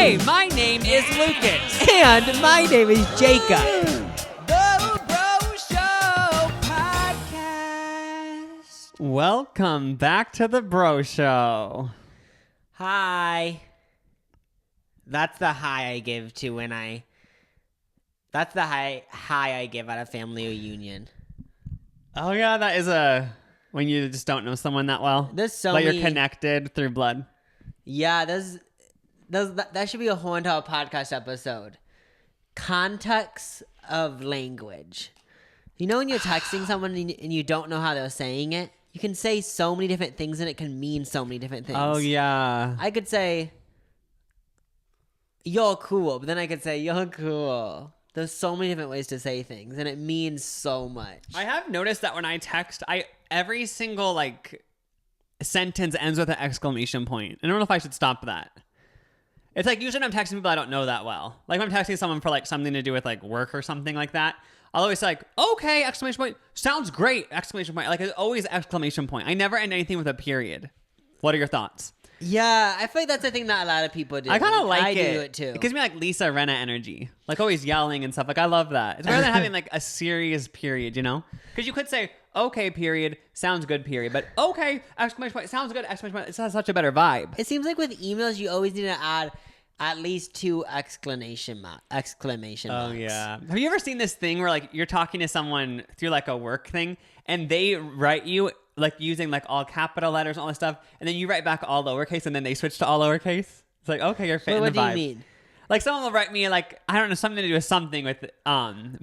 Hey, my name is Lucas. And my name is Jacob. The Bro Show Podcast. Welcome back to the Bro Show. Hi. That's the hi I give to when I... That's the hi I give at a family reunion. Oh yeah, that is when you just don't know someone that well. There's so like many... you're connected through blood. Yeah, that should be a whole entire podcast episode. Context of language. You know when you're texting someone and you don't know how they're saying it? You can say so many different things and it can mean so many different things. Oh yeah. I could say, you're cool, but then I could say, you're cool. There's so many different ways to say things, and it means so much. I have noticed that when I text, every single sentence ends with an exclamation point. I don't know if I should stop that. It's like usually when I'm texting people I don't know that well. Like when I'm texting someone for something to do with work or something like that, I'll always say okay, exclamation point, sounds great, exclamation point. It's always exclamation point. I never end anything with a period. What are your thoughts? Yeah, I feel like that's a thing that a lot of people do. I kind of like it. I do it too. It gives me Lisa Rinna energy. Always yelling and stuff. I love that. It's better than having a serious period, you know? Because you could say, okay, period, sounds good, period. But okay, exclamation point, sounds good, exclamation point. It has such a better vibe. It seems like with emails, you always need to add at least 2 exclamation marks. Oh, yeah. Have you ever seen this thing where you're talking to someone through a work thing and they write you using all capital letters and all this stuff, and then you write back all lowercase and then they switch to all lowercase? It's okay, you're fitting the vibe. What do you mean? Someone will write me I don't know, something to do with something with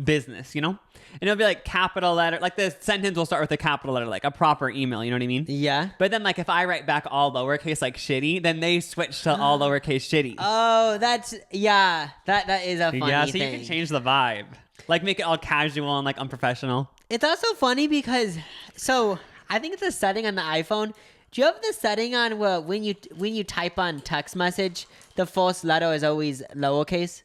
business, you know? And it'll be capital letter, the sentence will start with a capital letter, a proper email, you know what I mean? Yeah. But then if I write back all lowercase shitty, then they switch to all lowercase shitty. Oh, that is a funny thing. Yeah, so you can change the vibe. Make it all casual and unprofessional. It's also funny because, I think it's a setting on the iPhone. Do you have the setting on where when you type on text message, the first letter is always lowercase?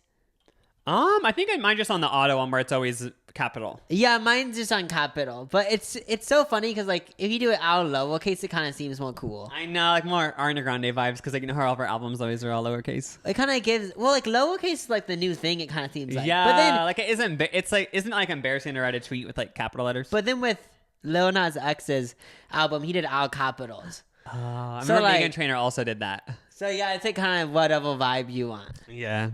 I think mine just on the auto one where it's always capital. Yeah, mine's just on capital. But it's so funny because if you do it out lowercase, it kind of seems more cool. I know, more Ariana Grande vibes because you know how all of her albums always are all lowercase. It kind of gives lowercase is the new thing. It kind of seems like. Yeah, but then, it isn't. It's isn't embarrassing to write a tweet with capital letters. But then with Lil Nas X's album, he did all capitals. I remember Meghan Trainor also did that. So yeah, it's kind of whatever vibe you want. Yeah.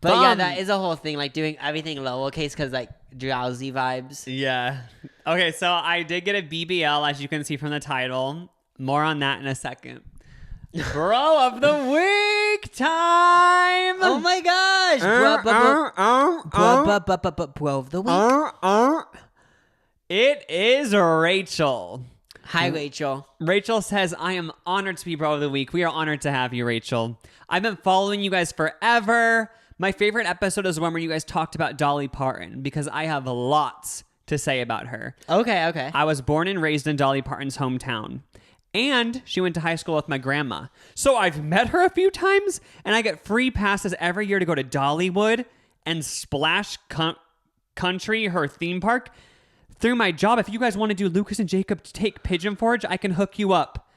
But yeah, that is a whole thing, doing everything lowercase because drowsy vibes. Yeah. Okay, so I did get a BBL, as you can see from the title. More on that in a second. Bro of the week time. Oh my gosh. Bro of the week. It is Rachel. Hi, Rachel. Rachel says, I am honored to be Bro of the Week. We are honored to have you, Rachel. I've been following you guys forever. My favorite episode is one where you guys talked about Dolly Parton because I have lots to say about her. Okay. I was born and raised in Dolly Parton's hometown. And she went to high school with my grandma. So I've met her a few times, and I get free passes every year to go to Dollywood and Splash Country, her theme park. Through my job, if you guys want to do Lucas and Jacob to take Pigeon Forge, I can hook you up.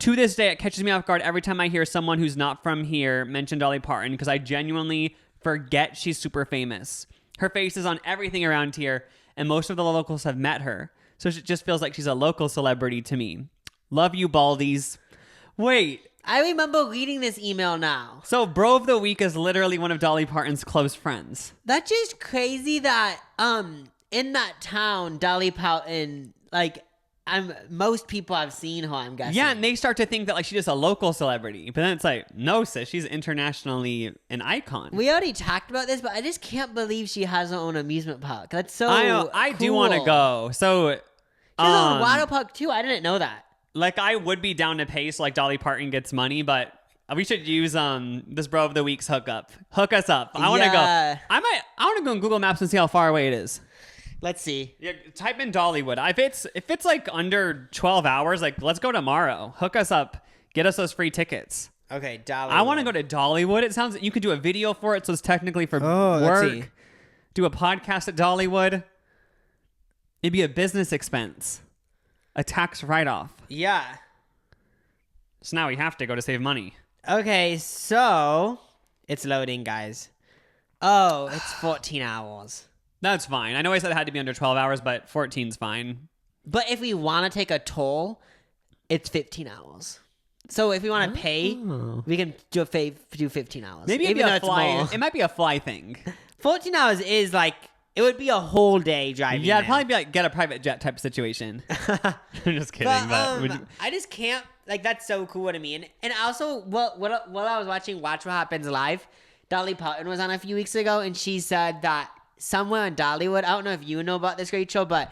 To this day, it catches me off guard every time I hear someone who's not from here mention Dolly Parton because I genuinely forget she's super famous. Her face is on everything around here, and most of the locals have met her. So it just feels like she's a local celebrity to me. Love you, Baldies. Wait. I remember reading this email now. So Bro of the Week is literally one of Dolly Parton's close friends. That's just crazy that in that town, Dolly Parton, most people have seen her, I'm guessing. Yeah, and they start to think that she's just a local celebrity. But then it's no, sis, she's internationally an icon. We already talked about this, but I just can't believe she has her own amusement park. That's so I know. I do want to go. So she has her own water park too. I didn't know that. I would be down to pay so Dolly Parton gets money, but we should use this Bro of the Week's hookup. Hook us up. I want to go. I want to go on Google Maps and see how far away it is. Let's see. Yeah, type in Dollywood. If it's under 12 hours, let's go tomorrow. Hook us up. Get us those free tickets. Okay, Dollywood. I want to go to Dollywood. It sounds you could do a video for it, so it's technically for work. Let's see. Do a podcast at Dollywood. It'd be a business expense. A tax write-off. Yeah. So now we have to go to save money. Okay, so It's loading, guys. Oh, it's 14 hours. That's fine. I know I said it had to be under 12 hours, but 14's fine. But if we want to take a toll, it's 15 hours. So if we want to pay, we can do 15 hours. Maybe even though a it's fly. more. It might be a fly thing. 14 hours is like, it would be a whole day driving. Yeah, it'd probably be like get a private jet type situation. I'm just kidding. But I just can't, like, that's so cool to me. And also, while I was watching Watch What Happens Live, Dolly Parton was on a few weeks ago, and she said that somewhere in Dollywood, I don't know if you know about this, Rachel, but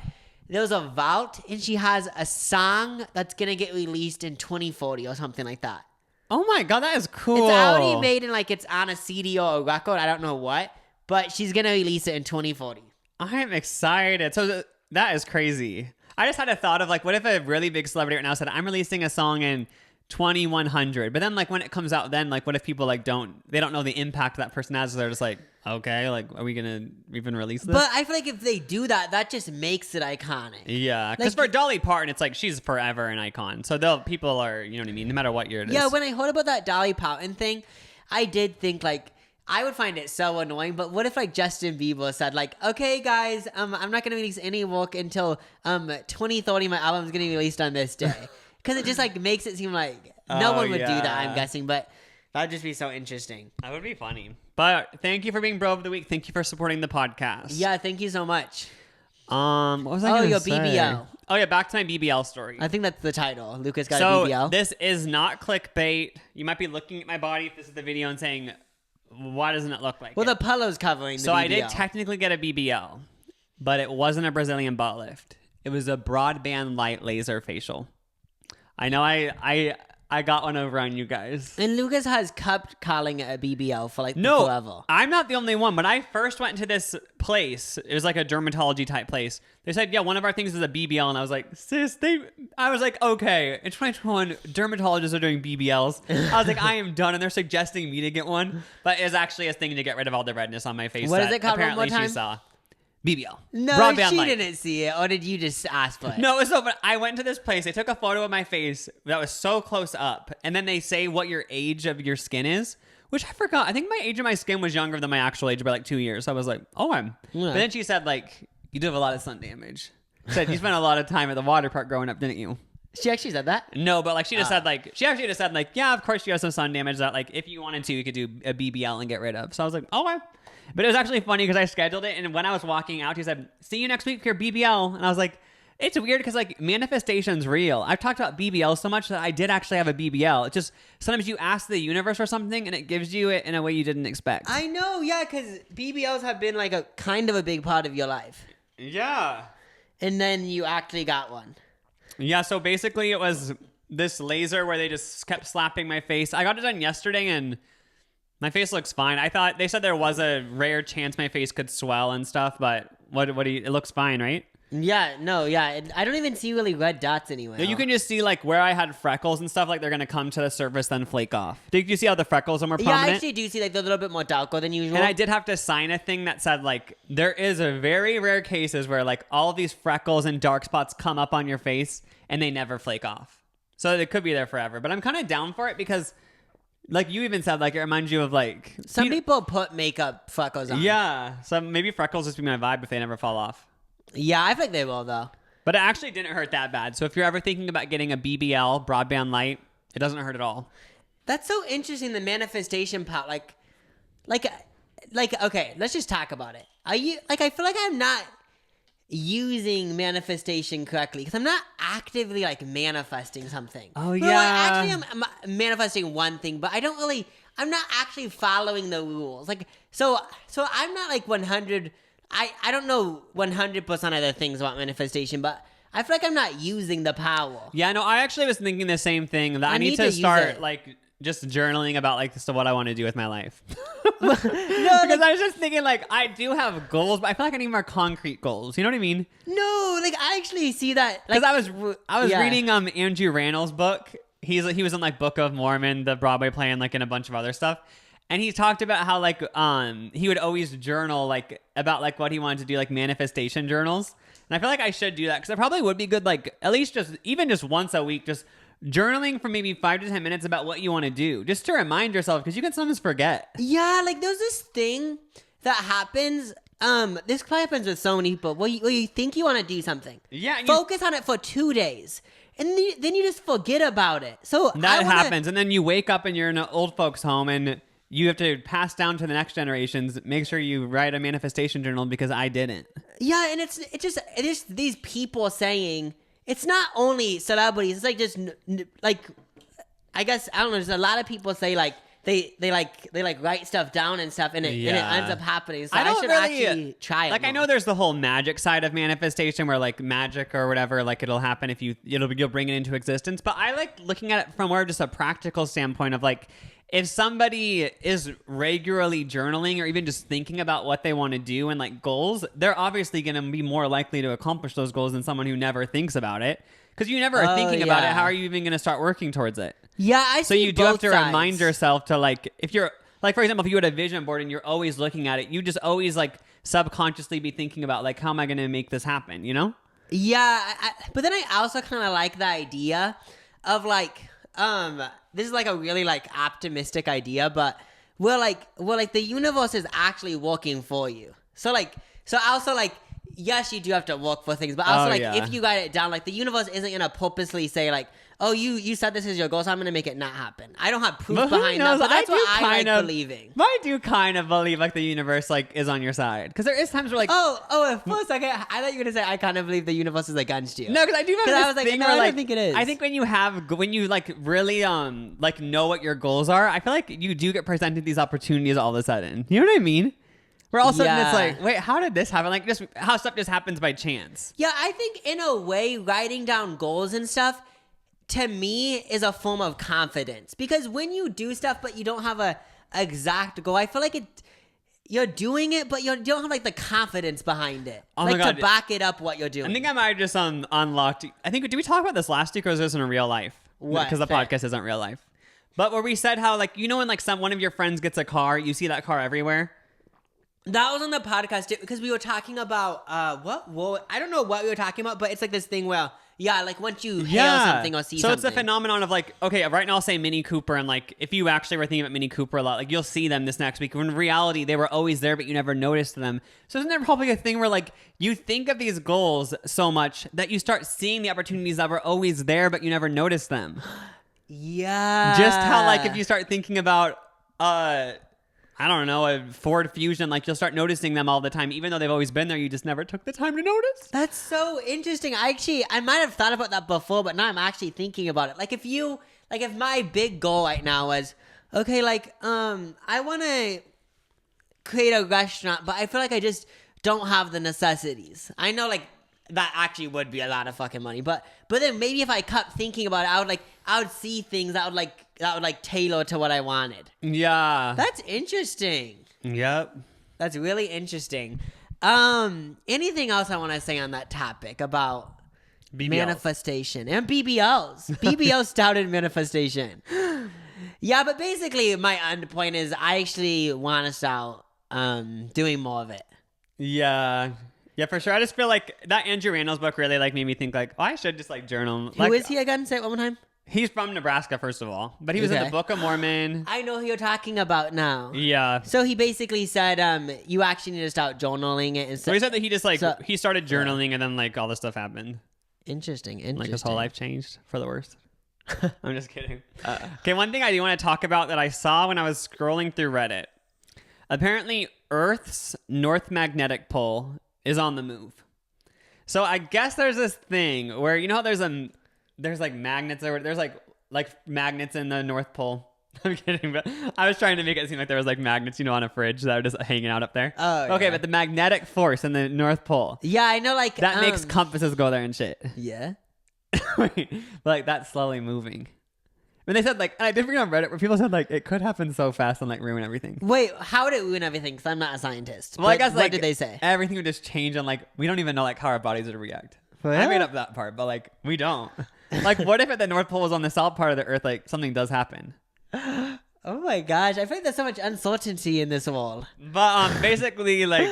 there was a vault, and she has a song that's going to get released in 2040 or something like that. Oh my God, that is cool. It's already made, and like it's on a CD or a record, I don't know what, but she's going to release it in 2040. I'm excited. So that is crazy. I just had a thought of like, what if a really big celebrity right now said, I'm releasing a song in 2100, but then like when it comes out, then like what if people like don't know the impact that person has, so they're just like, okay, like are we gonna even release this? But I feel like if they do that, that just makes it iconic. Yeah, because Like, for Dolly Parton, it's like she's forever an icon, so people are, you know what I mean, no matter what year it is. Yeah, when I heard about that Dolly Parton thing, I did think like I would find it so annoying, but what if like Justin Bieber said like, okay guys, I'm not gonna release any work until 2030, my album's gonna be released on this day. Because it just like makes it seem like no one would do that, I'm guessing, but that'd just be so interesting. That would be funny. But thank you for being Bro of the Week. Thank you for supporting the podcast. Yeah, thank you so much. What was I gonna your say? BBL. Oh yeah, back to my BBL story. I think that's the title. Lucas got So a BBL. this is not clickbait. You might be looking at my body if this is the video and saying, why doesn't it look like Well, it? the pillow's covering the So BBL. I did technically get a BBL, but it wasn't a Brazilian butt lift. It was a broadband light laser facial. I know I got one over on you guys. And Lucas has kept calling it a BBL for like No, forever. I'm not the only one. When I first went to this place, it was like a dermatology type place. They said, yeah, one of our things is a BBL. And I was like, I was like, okay, in 2021, dermatologists are doing BBLs. I was like, I am done. And they're suggesting me to get one. But it's actually a thing to get rid of all the redness on my face. What is it called? Apparently One more time? she saw. BBL. No, Broadband she light. didn't see it. Or did you just ask for it? No, it's so funny. I went to this place. They took a photo of my face that was so close up. And then they say what your age of your skin is, which I forgot. I think my age of my skin was younger than my actual age by like 2 years. So I was like, Yeah. But then she said, like, you do have a lot of sun damage. She said, you spent a lot of time at the water park growing up, didn't you? She actually said that? No, but like she just said, like, yeah, of course you have some sun damage that, like, if you wanted to, you could do a BBL and get rid of. So I was like, okay. But it was actually funny because I scheduled it, and when I was walking out, she said, see you next week for your BBL. And I was like, it's weird because, like, manifestation's real. I've talked about BBL so much that I did actually have a BBL. It's just sometimes you ask the universe for something, and it gives you it in a way you didn't expect. I know, yeah, because BBLs have been like a kind of a big part of your life. Yeah. And then you actually got one. Yeah, so basically it was this laser where they just kept slapping my face. I got it done yesterday, and my face looks fine. I thought they said there was a rare chance my face could swell and stuff, but it looks fine, right? Yeah, no, yeah. I don't even see really red dots anywhere. Yeah, you can just see like where I had freckles and stuff, like they're gonna come to the surface then flake off. Did you see how the freckles are more prominent? Yeah, I actually do see like they're a little bit more darker than usual. And I did have to sign a thing that said like there is a very rare cases where like all of these freckles and dark spots come up on your face and they never flake off. So it could be there forever. But I'm kind of down for it because like you even said, like it reminds you of like some people put makeup freckles on. Yeah, so maybe freckles just be my vibe if they never fall off. Yeah, I think they will though. But it actually didn't hurt that bad. So if you're ever thinking about getting a BBL, broadband light, it doesn't hurt at all. That's so interesting, the manifestation part. Like, okay, let's just talk about it. Are you, like, I feel like I'm not using manifestation correctly because I'm not actively, like, manifesting something. Oh, No, yeah. I'm manifesting one thing, but I'm not actually following the rules. Like, so I'm not, like, 100... I don't know 100% of the things about manifestation, but I feel like I'm not using the power. Yeah, no, I actually was thinking the same thing. That I need to use start it. like just journaling about like this to what I want to do with my life. No, Because I was just thinking like I do have goals, but I feel like I need more concrete goals. You know what I mean? no, like I actually see that. Because Like, I was yeah. reading Andrew Rannell's book. He was in like Book of Mormon, the Broadway play, and like in a bunch of other stuff. And he talked about how like he would always journal like about like what he wanted to do, like manifestation journals. And I feel like I should do that because it probably would be good, like at least just once a week, just journaling for maybe 5 to 10 minutes about what you want to do, just to remind yourself, because you can sometimes forget. Yeah, like there's this thing that happens. This probably happens with so many people. Where you think you want to do something. Yeah. Focus on it for 2 days. And then you just forget about it. So that happens. And then you wake up and you're in an old folks home and you have to pass down to the next generations. Make sure you write a manifestation journal, because I didn't. Yeah, and it's just these people saying, it's not only celebrities. It's like just like, I guess, I don't know. There's a lot of people say like they write stuff down and stuff, and it ends up happening. So I should actually try it. Like, more. I know there's the whole magic side of manifestation, where like magic or whatever, like it'll happen if you'll bring it into existence. But I like looking at it from more just a practical standpoint of like, if somebody is regularly journaling or even just thinking about what they want to do and like goals, they're obviously going to be more likely to accomplish those goals than someone who never thinks about it. Because you never are thinking about it. How are you even going to start working towards it? Yeah, I see. So you do have to sides. remind yourself to like, if you're like, for example, if you had a vision board and you're always looking at it, you just always like subconsciously be thinking about like, how am I going to make this happen? You know? Yeah. But then I also kind of like the idea of like, this is like a really like optimistic idea, but we're like the universe is actually working for you. So also like, yes, you do have to work for things, but also if you write it down, like the universe isn't gonna purposely say like, oh, you said this is your goal, so I'm gonna make it not happen. I don't have proof behind that, but that's what I like believing. But I do kind of believe like the universe like is on your side, because there is times where like for a second I thought you were gonna say I kind of believe the universe is against you. No, because I do have this I was like, thing no, where I like don't think it is. I think when you like really like know what your goals are, I feel like you do get presented these opportunities all of a sudden. You know what I mean? Where all of a sudden it's like, wait, how did this happen? Like just how stuff just happens by chance. Yeah, I think in a way writing down goals and stuff, to me, is a form of confidence, because when you do stuff but you don't have a exact goal, I feel like you're doing it, but you don't have like the confidence behind it, oh like my God. to back it up what you're doing. I think I might have just unlocked. I think, did we talk about this last week, or is this in real life? What? Because the podcast isn't real life. But where we said how like, you know, when like one of your friends gets a car, you see that car everywhere. That was on the podcast too, because we were talking about what I don't know what we were talking about, but it's like this thing where like once you hail something or see something. So it's the phenomenon of like, okay, right now I'll say Mini Cooper, and like if you actually were thinking about Mini Cooper a lot, like you'll see them this next week. When in reality they were always there, but you never noticed them. So isn't there probably a thing where like you think of these goals so much that you start seeing the opportunities that were always there, but you never noticed them? Yeah. Just how like if you start thinking about I don't know, a Ford Fusion, like you'll start noticing them all the time, even though they've always been there. You just never took the time to notice. That's so interesting. I might have thought about that before, but now I'm actually thinking about it. Like if my big goal right now was, okay, like, I want to create a restaurant, but I feel like I just don't have the necessities. I know like that actually would be a lot of fucking money, but then maybe if I kept thinking about it, I would see things that would tailor to what I wanted. Yeah. That's interesting. Yep. That's really interesting. Anything else I want to say on that topic about BBLs. Manifestation and BBLs? BBL started manifestation. Yeah, but basically my end point is I actually want to start doing more of it. Yeah. Yeah, for sure. I just feel like that Andrew Randall's book really like made me think like, oh, I should just like journal. Who is he again? Say it one more time. He's from Nebraska, first of all, but he was in the Book of Mormon. I know who you're talking about now. Yeah. So he basically said, you actually need to start journaling it. So he said that he just he started journaling and then like all this stuff happened. Interesting. Like his whole life changed for the worst. I'm just kidding. Okay, one thing I do want to talk about that I saw when I was scrolling through Reddit. Apparently, Earth's North Magnetic Pole is on the move. So I guess there's this thing where, you know how there's like magnets, there's like magnets in the North Pole. I'm kidding, but I was trying to make it seem like there was like magnets, you know, on a fridge that are just hanging out up there. Oh, okay, yeah. But the magnetic force in the North Pole. Yeah, I know, like that makes compasses go there and shit. Yeah. Like that's slowly moving. When they said like, and I did read on Reddit where people said like it could happen so fast and like ruin everything. Wait, how would it ruin everything? Because I'm not a scientist. Well, I guess what did they say? Everything would just change and like we don't even know like how our bodies would react. Well, I made up that part, but like we don't. Like, what if at the North Pole was on the south part of the Earth, like something does happen? Oh my gosh, I feel like there's so much uncertainty in this world. But basically, like,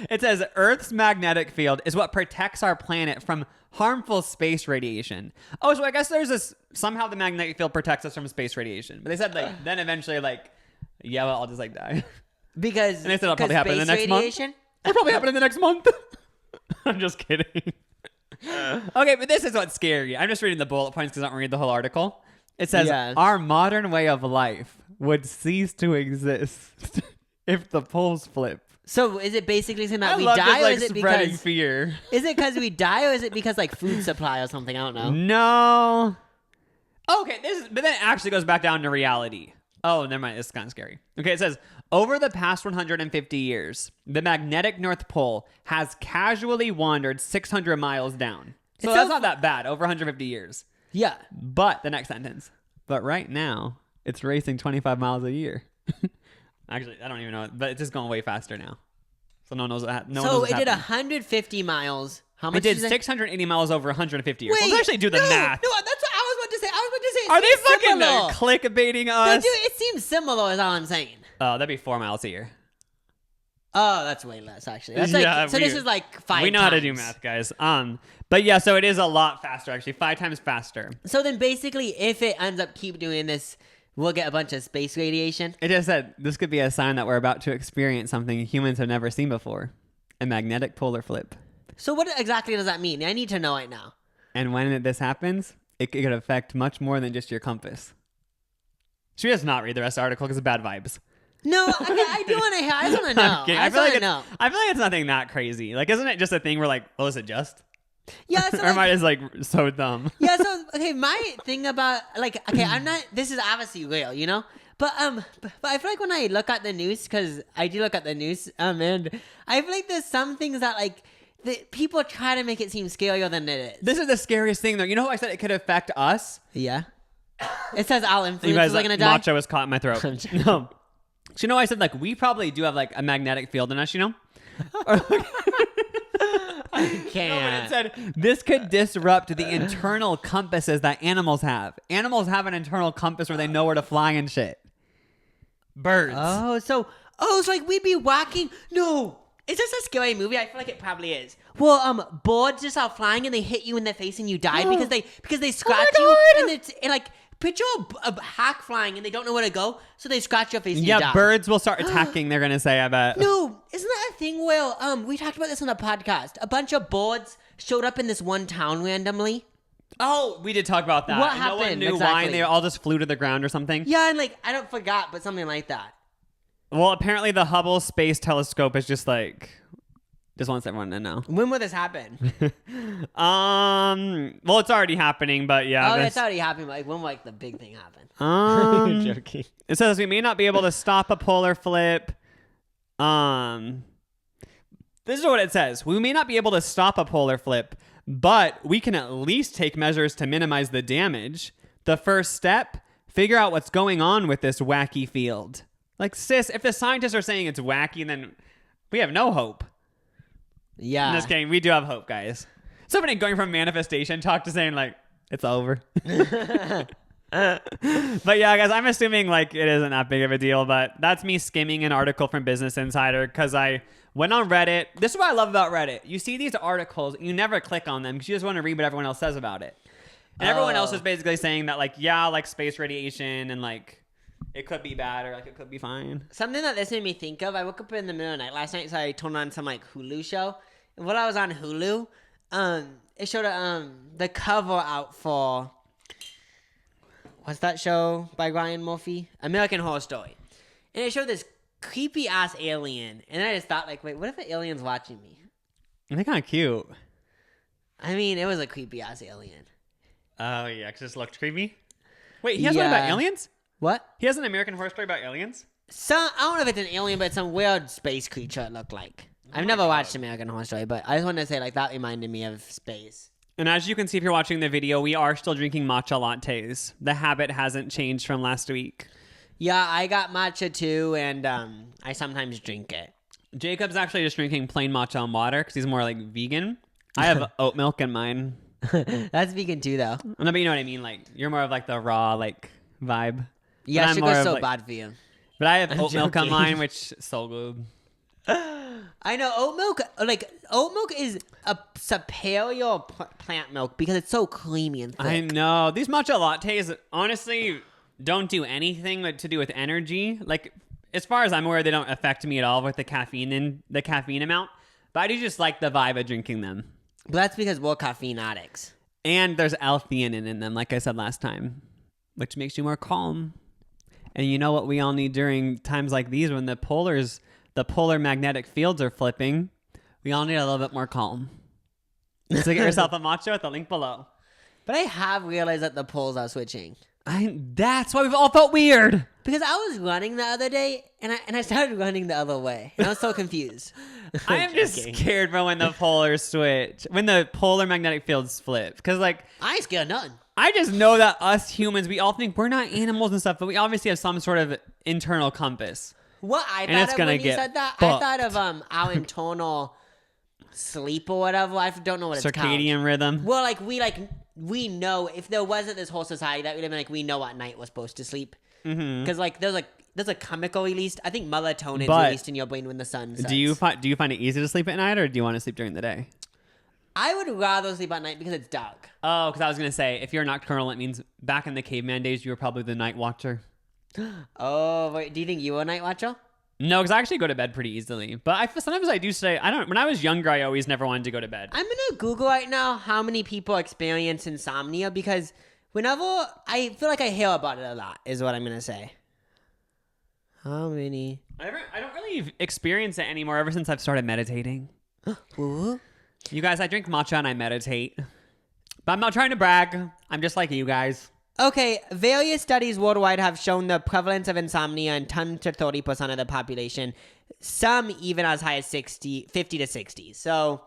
It says Earth's magnetic field is what protects our planet from harmful space radiation. Oh, so I guess there's this, somehow the magnetic field protects us from space radiation. But they said like, then eventually like, yeah, well, I'll just like die. Because, and they said it'll probably happen in the next radiation? month. It'll probably happen in the next month. I'm just kidding. Okay, but this is what's scary. I'm just reading the bullet points because I don't read the whole article. It says, our modern way of life would cease to exist if the poles flip. So is it basically saying that we love die, this, like, or is it spreading because fear? Is it because we die, or is it because like food supply or something? I don't know. No. Okay, but then it actually goes back down to reality. Oh, never mind. It's kind of scary. Okay, it says, over the past 150 years, the magnetic North Pole has casually wandered 600 miles down. So that's not that bad, over 150 years. Yeah. But the next sentence, but right now, it's racing 25 miles a year. Actually, I don't even know, but it's just going way faster now. So no one knows what So it did 150 miles. How much? It did 680 miles over 150 years. Wait, Let's actually do the math. No, that's what I was about to say. Are they fucking clickbaiting us? Dude, it seems similar is all I'm saying. Oh, that'd be 4 miles a year. Oh, that's way less, actually. That's like, so this is like 5 times. We know how to do math, guys. But yeah, so it is a lot faster, actually. 5 times faster. So then basically, if it ends up keep doing this, we'll get a bunch of space radiation. It just said this could be a sign that we're about to experience something humans have never seen before. A magnetic polar flip. So what exactly does that mean? I need to know right now. And when this happens, it could affect much more than just your compass. She does not read the rest of the article because of bad vibes. No, I do want to hear. I just want to know. I feel like it's nothing that crazy. Like, isn't it just a thing where like, oh, is it just? Yeah. So or am I just like so dumb? Yeah. So okay, my thing about like, okay, I'm not. This is obviously real, you know. But I feel like when I look at the news, because I do look at the news, and I feel like there's some things that like people try to make it seem scarier than it is. This is the scariest thing, though. You know how I said it could affect us? Yeah. It says all influencers you guys, are gonna die. Matcha was caught in my throat. No. So you know, I said like we probably do have like a magnetic field in us. You know. I can't. No, it said this could disrupt the internal compasses that animals have. Animals have an internal compass where they know where to fly and shit. Birds. So like we'd be walking. No, is this a scary movie? I feel like it probably is. Well, birds just out flying and they hit you in the face and you die because they scratch you and it's like picture a hawk flying and they don't know where to go, so they scratch your face and you die. Yeah, birds will start attacking. They're gonna say, I bet. No, isn't that a thing where we talked about this on the podcast? A bunch of birds showed up in this one town randomly. Oh, we did talk about that. What happened? No one knew exactly. why. They all just flew to the ground or something. Yeah, and like I don't forgot, but something like that. Well, apparently the Hubble Space Telescope is just wants everyone to know. When will this happen? Well, it's already happening, but yeah. Oh, it's already happening. Like when will like the big thing happen? Joking. It says we may not be able to stop a polar flip. This is what it says. We may not be able to stop a polar flip, but we can at least take measures to minimize the damage. The first step, figure out what's going on with this wacky field. Like, sis, if the scientists are saying it's wacky, then we have no hope. Yeah. I'm just kidding. We do have hope, guys. So funny going from manifestation talk to saying, like, it's over. But yeah, guys, I'm assuming, like, it isn't that big of a deal. But that's me skimming an article from Business Insider because I went on Reddit. This is what I love about Reddit. You see these articles, you never click on them because you just want to read what everyone else says about it. And everyone else is basically saying that, like, yeah, like, space radiation and, like, it could be bad or like it could be fine. Something that this made me think of, I woke up in the middle of the night last night, so I turned on some like Hulu show. And while I was on Hulu, it showed the cover out for what's that show by Ryan Murphy? American Horror Story. And it showed this creepy ass alien. And I just thought like, wait, what if an alien's watching me? They're kind of cute. I mean, it was a creepy ass alien. Oh yeah, because it looked creepy. Wait, he has one about aliens? What? He has an American Horror Story about aliens? I don't know if it's an alien, but it's some weird space creature it looked like. I've never watched American Horror Story, but I just wanted to say like that reminded me of space. And as you can see if you're watching the video, we are still drinking matcha lattes. The habit hasn't changed from last week. Yeah, I got matcha too, and I sometimes drink it. Jacob's actually just drinking plain matcha and water because he's more like vegan. I have oat milk in mine. That's vegan too, though. No, but you know what I mean. Like you're more of like the raw like vibe. Yeah, sugar's so bad for you. But I have oat milk on mine, which is so good. I know oat milk is a superior plant milk because it's so creamy and thick. I know. These matcha lattes, honestly, don't do anything to do with energy. Like, as far as I'm aware, they don't affect me at all with the caffeine amount. But I do just like the vibe of drinking them. But that's because we're caffeine addicts. And there's L-theanine in them, like I said last time, which makes you more calm. And you know what we all need during times like these when the polar magnetic fields are flipping? We all need a little bit more calm. So get yourself a matcha with the link below. But I have realized that the poles are switching. That's why we've all felt weird. Because I was running the other day, and I started running the other way. And I was so confused. I am just scared for when the polars switch. When the polar magnetic fields flip. Because, like... I ain't scared of nothing. I just know that us humans, we all think we're not animals and stuff, but we obviously have some sort of internal compass. What I thought of when you said that, fucked. I thought of our internal sleep or whatever. I don't know what it's called. Circadian rhythm. Well, we know if there wasn't this whole society that would have been we know what night we're supposed to sleep. Because there's a chemical released. I think melatonin is released in your brain when the sun sets. Do you find it easy to sleep at night, or do you want to sleep during the day? I would rather sleep at night because it's dark. Oh, because I was gonna say if you're nocturnal, it means back in the caveman days you were probably the night watcher. Oh, wait, do you think you were a night watcher? No, because I actually go to bed pretty easily. But sometimes I do say when I was younger, I always never wanted to go to bed. I'm gonna Google right now how many people experience insomnia because whenever I feel like I hear about it a lot is what I'm gonna say. How many? I don't really experience it anymore ever since I've started meditating. You guys, I drink matcha and I meditate. But I'm not trying to brag. I'm just like you guys. Okay, various studies worldwide have shown the prevalence of insomnia in 10 to 30% of the population. Some even as high as 50 to 60. So,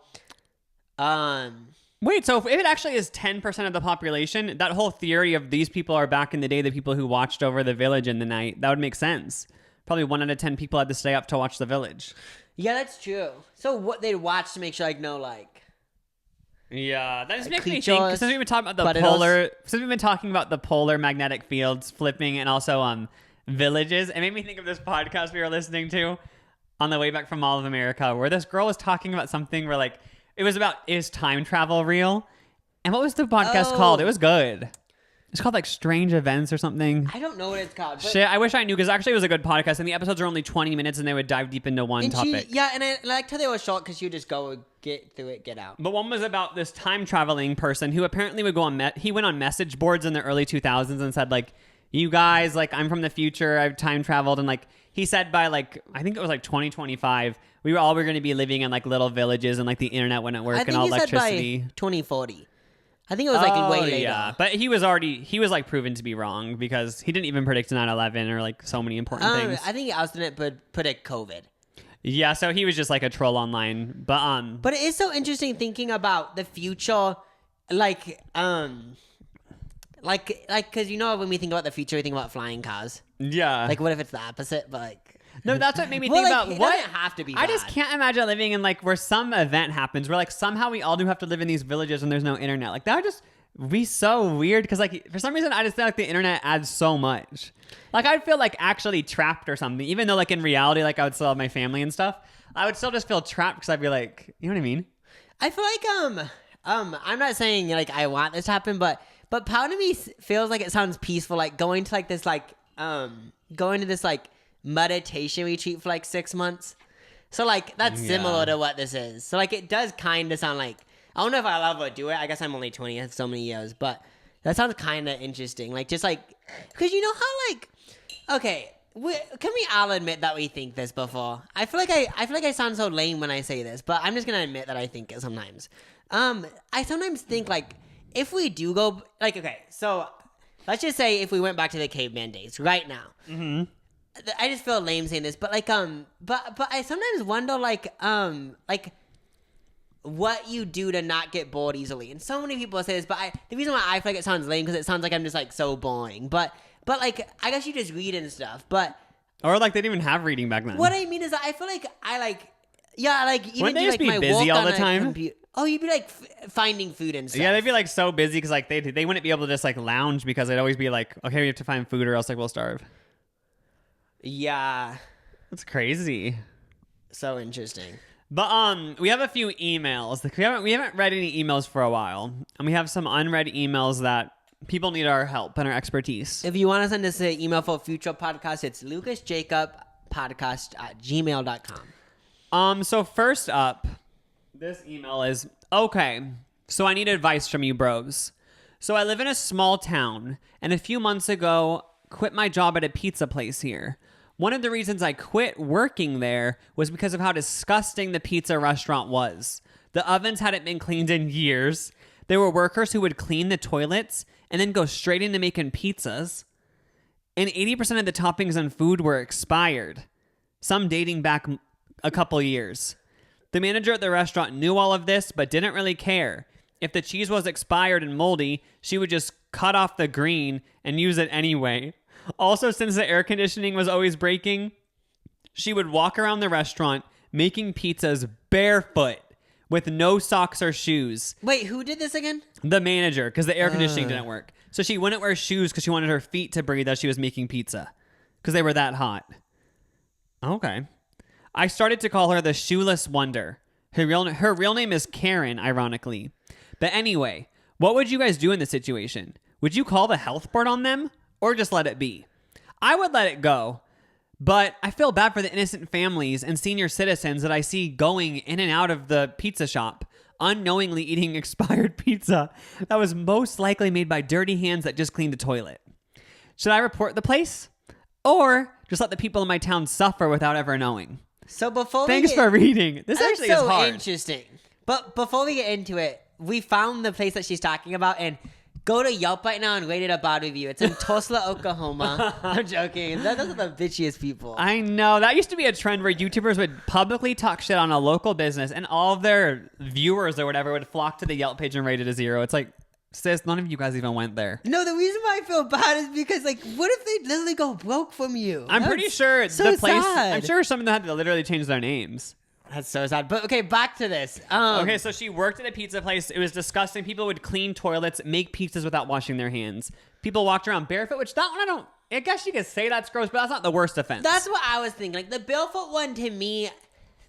Wait, so if it actually is 10% of the population, that whole theory of these people are back in the day, the people who watched over the village in the night, that would make sense. Probably 1 out of 10 people had to stay up to watch the village. Yeah, that's true. So what they'd watch to make sure Yeah, that just makes me think, because since we've been talking about the polar magnetic fields flipping and also villages, it made me think of this podcast we were listening to on the way back from Mall of America, where this girl was talking about something where it was about, is time travel real? And what was the podcast called? It was good. It's called Strange Events or something. I don't know what it's called. But Shit, I wish I knew, because actually it was a good podcast and the episodes are only 20 minutes and they would dive deep into one topic. And I liked how they were short because you just go get through it, get out. But one was about this time traveling person who apparently would go on, he went on message boards in the early 2000s and said you guys, I'm from the future, I've time traveled, and he said by I think it was 2025, we were all going to be living in little villages and the internet wouldn't work and all electricity. By 2040. I think it was way later. Yeah, but he was proven to be wrong because he didn't even predict 9/11 or so many important things. I think he also didn't predict COVID. Yeah, so he was just a troll online. But it is so interesting thinking about the future, because when we think about the future, we think about flying cars. Yeah. What if it's the opposite? But no, that's what made me think about it what doesn't have to be. I just can't imagine living in where some event happens where somehow we all do have to live in these villages and there's no internet. That would just be so weird because for some reason I just feel the internet adds so much. I'd feel actually trapped or something, even though in reality I would still have my family and stuff. I would still just feel trapped because I'd be you know what I mean? I feel I'm not saying I want this to happen, but part of me feels it sounds peaceful, going to this going to this meditation retreat for 6 months. So that's similar to what this is. So it does kind of sound I don't know if I'll ever do it. I guess I'm only 20. I have so many years, but that sounds kind of interesting. Because you know how can we all admit that we think this before? I feel I sound so lame when I say this, but I'm just gonna admit that I think it sometimes. I sometimes think if we do go okay, so let's just say if we went back to the caveman days right now. Mm-hmm. I just feel lame saying this, but but I sometimes wonder what you do to not get bored easily. And so many people say this, but the reason why I feel it sounds lame because it sounds I'm just so boring. But I guess you just read and stuff. But or they didn't even have reading back then. What I mean is I feel even wouldn't they just be my busy all the time? Oh, you'd be finding food and stuff. Yeah, they'd be so busy because they wouldn't be able to just lounge because they'd always be okay, we have to find food or else we'll starve. Yeah. That's crazy. So interesting. But we have a few emails. We haven't read any emails for a while, and we have some unread emails that people need our help and our expertise. If you want to send us an email for future podcasts, it's lucasjacobpodcast@gmail.com. So first up, this email is, okay, so I need advice from you bros. So I live in a small town, and a few months ago, quit my job at a pizza place here. One of the reasons I quit working there was because of how disgusting the pizza restaurant was. The ovens hadn't been cleaned in years. There were workers who would clean the toilets and then go straight into making pizzas. And 80% of the toppings and food were expired, some dating back a couple years. The manager at the restaurant knew all of this, but didn't really care. If the cheese was expired and moldy, she would just cut off the green and use it anyway. Also, since the air conditioning was always breaking, she would walk around the restaurant making pizzas barefoot with no socks or shoes. Wait, who did this again? The manager, because the air conditioning didn't work. So she wouldn't wear shoes because she wanted her feet to breathe as she was making pizza because they were that hot. Okay. I started to call her the Shoeless Wonder. Her real name is Karen, ironically. But anyway, what would you guys do in this situation? Would you call the health board on them? Or just let it be? I would let it go, but I feel bad for the innocent families and senior citizens that I see going in and out of the pizza shop, unknowingly eating expired pizza that was most likely made by dirty hands that just cleaned the toilet. Should I report the place? Or just let the people in my town suffer without ever knowing? So before Thanks for reading. This actually is hard. Interesting. But before we get into it, we found the place that she's talking about, and go to Yelp right now and rate it a bad review. It's in Tulsa, Oklahoma. I'm joking. Those are the bitchiest people. I know. That used to be a trend where YouTubers would publicly talk shit on a local business and all of their viewers or whatever would flock to the Yelp page and rate it a 0. It's like, sis, none of you guys even went there. No, the reason why I feel bad is because, like, what if they literally go broke from you? I'm pretty sure the place, I'm sure some of them had to literally change their names. That's so sad. But okay, back to this. Okay, so she worked at a pizza place. It was disgusting. People would clean toilets, make pizzas without washing their hands. People walked around barefoot, which that one I guess you could say that's gross, but that's not the worst offense. That's what I was thinking. Like the barefoot one to me,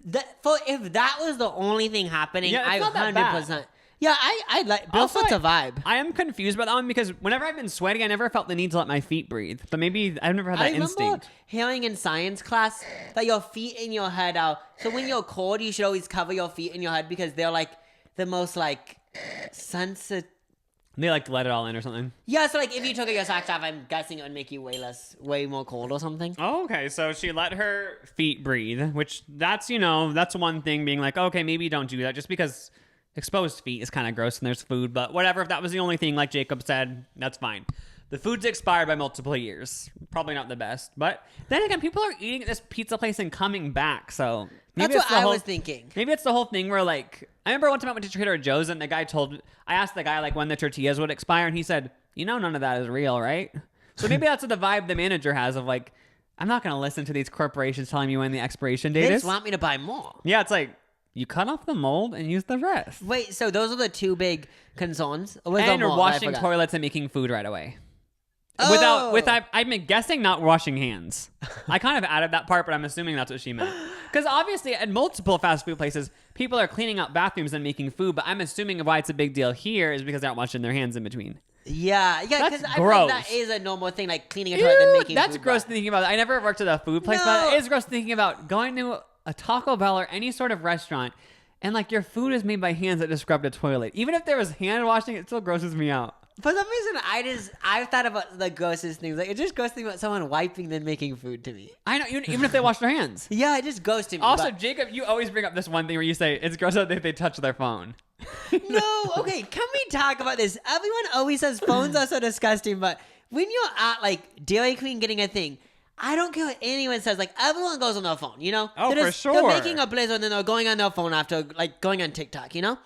if that was the only thing happening, yeah, I 100%. Yeah, I like barefoot's a vibe. I am confused about that one because whenever I've been sweating, I never felt the need to let my feet breathe. But maybe I've never had that instinct. I remember hearing in science class that your feet in your head are, so when you're cold, you should always cover your feet in your head because they're like the most like sensitive. They like let it all in or something. Yeah, so like if you took your socks off, I'm guessing it would make you way more cold or something. Oh, okay. So she let her feet breathe, which that's one thing being like, okay, maybe don't do that just because exposed feet is kind of gross and there's food, but whatever. If that was the only thing, like Jacob said, that's fine. The food's expired by multiple years. Probably not the best. But then again, people are eating at this pizza place and coming back, so maybe that's what I was thinking. Maybe it's the whole thing where, like, I remember one time I went to Trader Joe's and I asked the guy, like, when the tortillas would expire, and he said, none of that is real, right? So maybe that's what the vibe the manager has of, like, I'm not going to listen to these corporations telling me when the expiration date is. They just want me to buy more. Yeah, it's like, you cut off the mold and use the rest. Wait, so those are the two big concerns? And washing toilets and making food right away. Oh. I'm guessing not washing hands. I kind of added that part, but I'm assuming that's what she meant. Because obviously at multiple fast food places, people are cleaning out bathrooms and making food, but I'm assuming why it's a big deal here is because they aren't washing their hands in between. Yeah, because I feel like that is a normal thing, like cleaning a toilet and making that's food. Gross thinking about it. I never worked at a food place, but it is gross thinking about going to a Taco Bell or any sort of restaurant and like your food is made by hands that just scrubbed a toilet. Even if there was hand washing, it still grosses me out. For some reason, I've thought about the grossest things. Like, it just gross thing about someone wiping then making food to me. I know, even if they wash their hands. Yeah, it just goes to me. Also, Jacob, you always bring up this one thing where you say it's gross if they touch their phone. No, okay, can we talk about this? Everyone always says phones are so disgusting, but when you're at, like, Dairy Queen getting a thing, I don't care what anyone says. Like, everyone goes on their phone, you know? Oh, for sure. They're making a blizzard and then they're going on their phone after, like, going on TikTok, you know?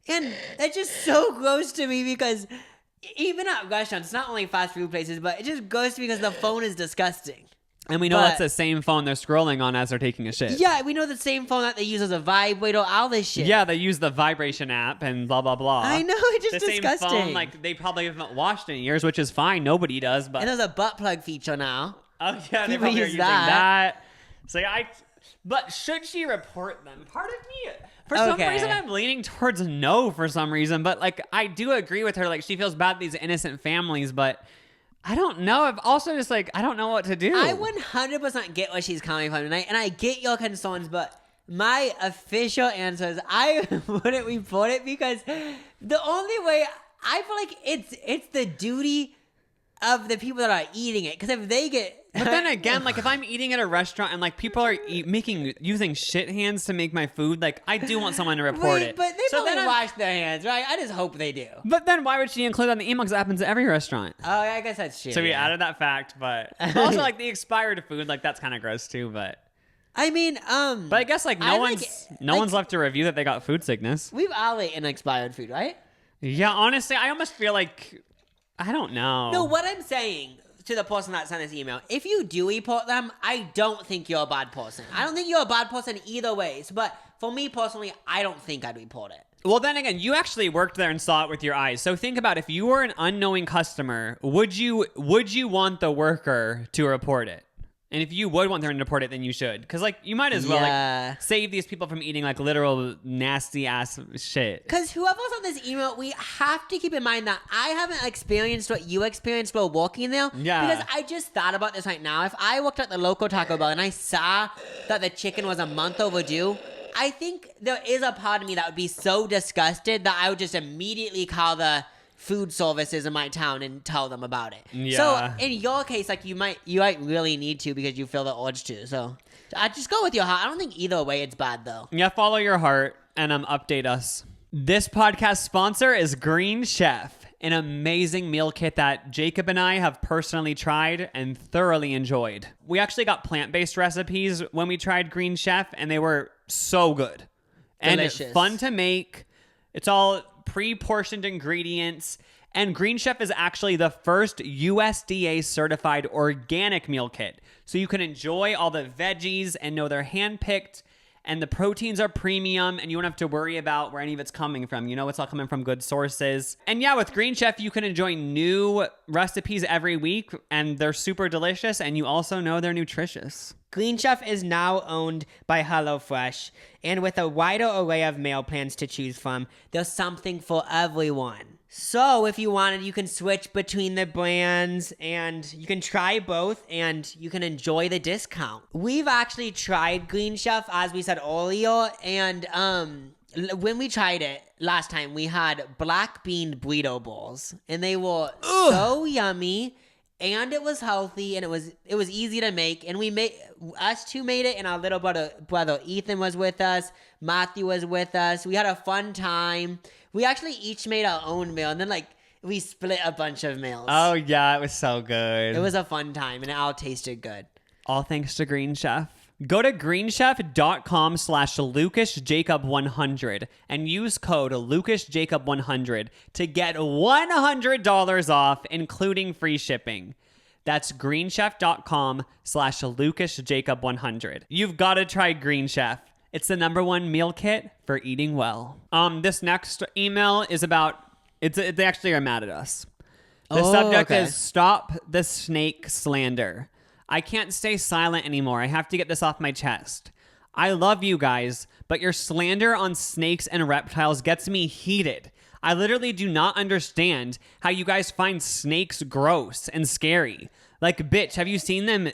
And that's just so gross to me because even at restaurants, not only fast food places, but it just goes to me because the phone is disgusting. And we know that's the same phone they're scrolling on as they're taking a shit. Yeah, we know the same phone that they use as a vibrator, all this shit. Yeah, they use the vibration app and blah, blah, blah. I know, it's just disgusting. Same phone, like, they probably haven't washed in years, which is fine. Nobody does, but... And there's a butt plug feature now. Oh, yeah, they probably use that. So, But should she report them? Part of me, for some reason, I'm leaning towards no for some reason. But like, I do agree with her. Like, she feels bad these innocent families, but I don't know. I've also just like, I don't know what to do. I 100% get where she's coming from tonight, and I get your concerns, but my official answer is I wouldn't report it because the only way I feel like it's the duty of the people that are eating it. Because if they get, but then again, like if I'm eating at a restaurant and like people are using shit hands to make my food, like I do want someone to report it. But they probably wash their hands, right? I just hope they do. But then why would she include that in the email? Because it happens at every restaurant. Oh, yeah, I guess that's true. So we added that fact, but also like the expired food, like that's kind of gross too. But I mean, but I guess like no one's left to review that they got food sickness. We've all eaten expired food, right? Yeah, honestly, I almost feel like I don't know. No, what I'm saying to the person that sent this email, if you do report them, I don't think you're a bad person. I don't think you're a bad person either ways. But for me personally, I don't think I'd report it. Well, then again, you actually worked there and saw it with your eyes. So think about if you were an unknowing customer, would you want the worker to report it? And if you would want them to report it, then you should. Because, like, you might as well, like, save these people from eating, like, literal nasty-ass shit. Because whoever sent this email, we have to keep in mind that I haven't experienced what you experienced while working there. Yeah. Because I just thought about this right now. If I worked at the local Taco Bell and I saw that the chicken was a month overdue, I think there is a part of me that would be so disgusted that I would just immediately call the food services in my town and tell them about it. Yeah. So in your case, like you might really need to because you feel the urge to. So I just go with your heart. I don't think either way it's bad though. Yeah, follow your heart and update us. This podcast sponsor is Green Chef, an amazing meal kit that Jacob and I have personally tried and thoroughly enjoyed. We actually got plant-based recipes when we tried Green Chef, and they were so good. Delicious. And fun to make. It's all pre-portioned ingredients, and Green Chef is actually the first USDA certified organic meal kit, so you can enjoy all the veggies and know they're hand-picked, and the proteins are premium, and you don't have to worry about where any of it's coming from. You know it's all coming from good sources. And yeah, with Green Chef, you can enjoy new recipes every week, and they're super delicious, and you also know they're nutritious. Green Chef is now owned by HelloFresh, and with a wider array of meal plans to choose from, there's something for everyone. So if you wanted, you can switch between the brands, and you can try both, and you can enjoy the discount. We've actually tried Green Chef, as we said earlier, and when we tried it last time, we had black bean burrito bowls, and they were so yummy. And it was healthy, and it was easy to make. And us two made it, and our little brother Ethan was with us. Matthew was with us. We had a fun time. We actually each made our own meal, and then like we split a bunch of meals. Oh yeah, it was so good. It was a fun time, and it all tasted good. All thanks to Green Chef. Go to greenchef.com/LucasJacob100 and use code LucasJacob100 to get $100 off, including free shipping. That's greenchef.com/LucasJacob100. You've got to try Green Chef. It's the #1 meal kit for eating well. This next email is about, they actually are mad at us. The subject is Stop the Snake Slander. I can't stay silent anymore. I have to get this off my chest. I love you guys, but your slander on snakes and reptiles gets me heated. I literally do not understand how you guys find snakes gross and scary. Like, bitch, have you seen them?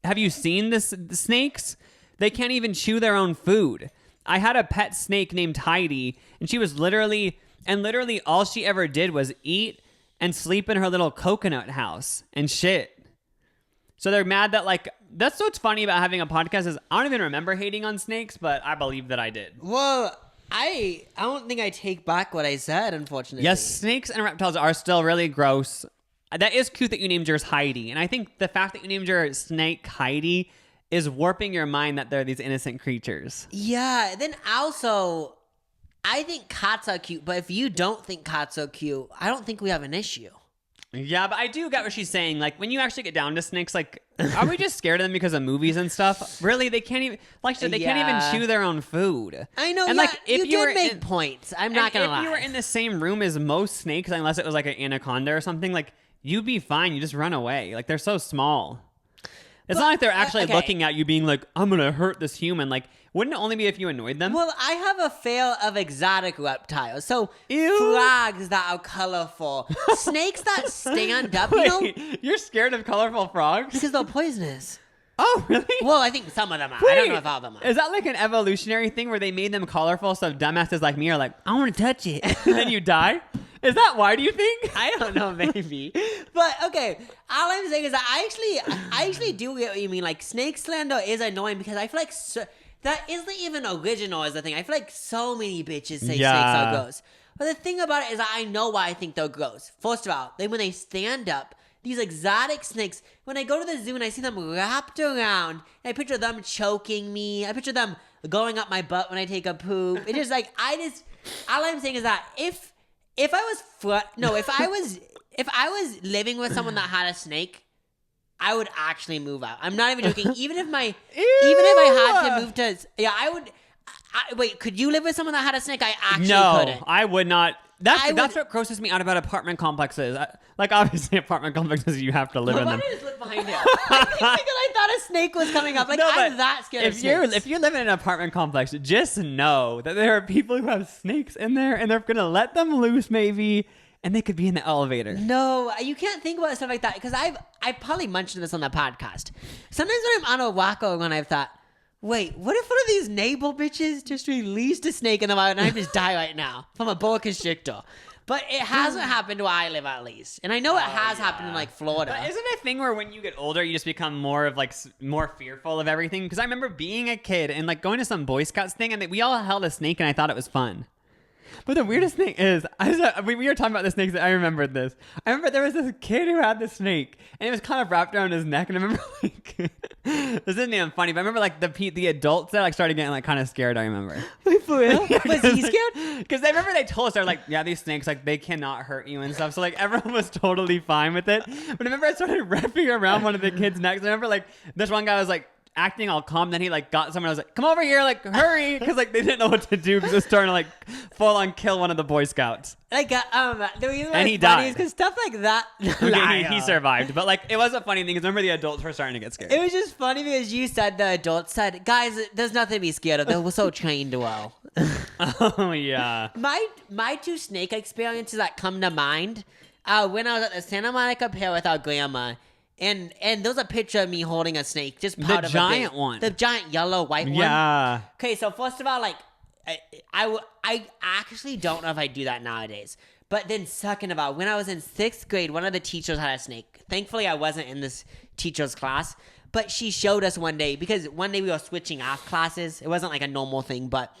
Have you seen the snakes? They can't even chew their own food. I had a pet snake named Heidi, and she was literally all she ever did was eat and sleep in her little coconut house and shit. So they're mad that, like, that's what's funny about having a podcast is I don't even remember hating on snakes, but I believe that I did. Well, I don't think I take back what I said, unfortunately. Yes, snakes and reptiles are still really gross. That is cute that you named yours Heidi. And I think the fact that you named your snake Heidi is warping your mind that they're these innocent creatures. Yeah, then also, I think cats are cute, but if you don't think cats are cute, I don't think we have an issue. Yeah, but I do get what she's saying. Like, when you actually get down to snakes, like, are we just scared of them because of movies and stuff? Really, they can't even, like, they can't even chew their own food. I know, and yeah, like, if you did make points. I'm not going to lie. If you were in the same room as most snakes, unless it was like an anaconda or something, like, you'd be fine. You just run away. Like, they're so small. It's not like they're actually okay. looking at you being like, I'm going to hurt this human. Like, wouldn't it only be if you annoyed them? Well, I have a fail of exotic reptiles. So Ew. frogs that are colorful. Snakes that stand up, you know? Wait, you're scared of colorful frogs? Because they're poisonous. Oh, really? Well, I think some of them are. I don't know if all of them are. Is that like an evolutionary thing where they made them colorful so dumbasses like me are like, I want to touch it, and then you die? Is that why, do you think? I don't know, maybe. But, okay, all I'm saying is that I actually do get what you mean. Like, snake slander is annoying because I feel like that isn't even original as a thing. I feel like so many bitches say snakes are gross. But the thing about it is that I know why I think they're gross. First of all, when they stand up, these exotic snakes, when I go to the zoo and I see them wrapped around, and I picture them choking me, I picture them going up my butt when I take a poop. It's just like, all I'm saying is that if I was living with someone that had a snake, I would actually move out. I'm not even joking. Even if I had to move to, I would. Wait, could you live with someone that had a snake? I actually couldn't. No, I would not. That's what grosses me out about apartment complexes. Like, obviously, apartment complexes, you have to live in them. Why did I just look behind him? I think because I thought a snake was coming up. Like, no, I'm that scared of snakes. If you're living in an apartment complex, just know that there are people who have snakes in there, and they're going to let them loose, maybe, and they could be in the elevator. No, you can't think about stuff like that, because I've probably mentioned this on the podcast. Sometimes when I'm on a walk when I've thought, wait, what if one of these navel bitches just released a snake in the wild and I just die right now from a boa constrictor? But it hasn't happened where I live, at least. And I know it has happened in, like, Florida. But isn't it a thing where when you get older, you just become more fearful of everything? Because I remember being a kid and, like, going to some Boy Scouts thing, and we all held a snake, and I thought it was fun. But the weirdest thing is, we were talking about the snakes, and I remembered this. I remember there was this kid who had the snake, and it was kind of wrapped around his neck, and I remember, like, this isn't even funny, but I remember, like, the adults that, like, started getting, like, kind of scared, I remember. Wait, for real? Was he scared? Because I remember they told us, they're like, yeah, these snakes, like, they cannot hurt you and stuff, so, like, everyone was totally fine with it. But I remember I started wrapping around one of the kids' necks, and I remember, like, this one guy was, like, acting all calm, then he like got someone. I was like, come over here, like, hurry, because like they didn't know what to do because it was starting to like full on kill one of the Boy Scouts. Like the reason and he died because stuff like that. Okay, he survived, but like it was a funny thing because remember the adults were starting to get scared. It was just funny because you said the adults said, guys, there's nothing to be scared of. They were so trained well. Oh yeah. My two snake experiences that come to mind when I was at the Santa Monica Pier with our grandma. And there's a picture of me holding a snake, just part the of giant a one, the giant yellow white one. Yeah. Okay, so first of all, like, I actually don't know if I do that nowadays. But then second of all, when I was in 6th grade, one of the teachers had a snake. Thankfully, I wasn't in this teacher's class, but she showed us one day because one day we were switching off classes. It wasn't like a normal thing, but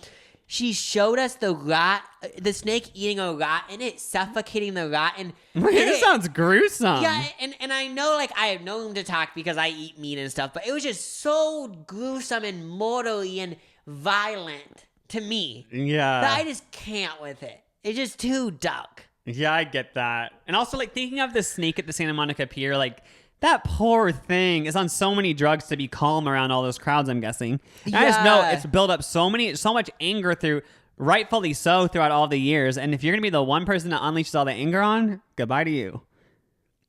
she showed us the snake eating a rat, and it suffocating the rat. And this sounds gruesome. Yeah, and I know, like, I have no room to talk because I eat meat and stuff, but it was just so gruesome and mortally and violent to me. Yeah. That I just can't with it. It's just too dark. Yeah, I get that. And also, like, thinking of the snake at the Santa Monica Pier, like, that poor thing is on so many drugs to be calm around all those crowds, I'm guessing. And I just know it's built up so much anger rightfully so, throughout all the years. And if you're going to be the one person that unleashes all the anger on, goodbye to you.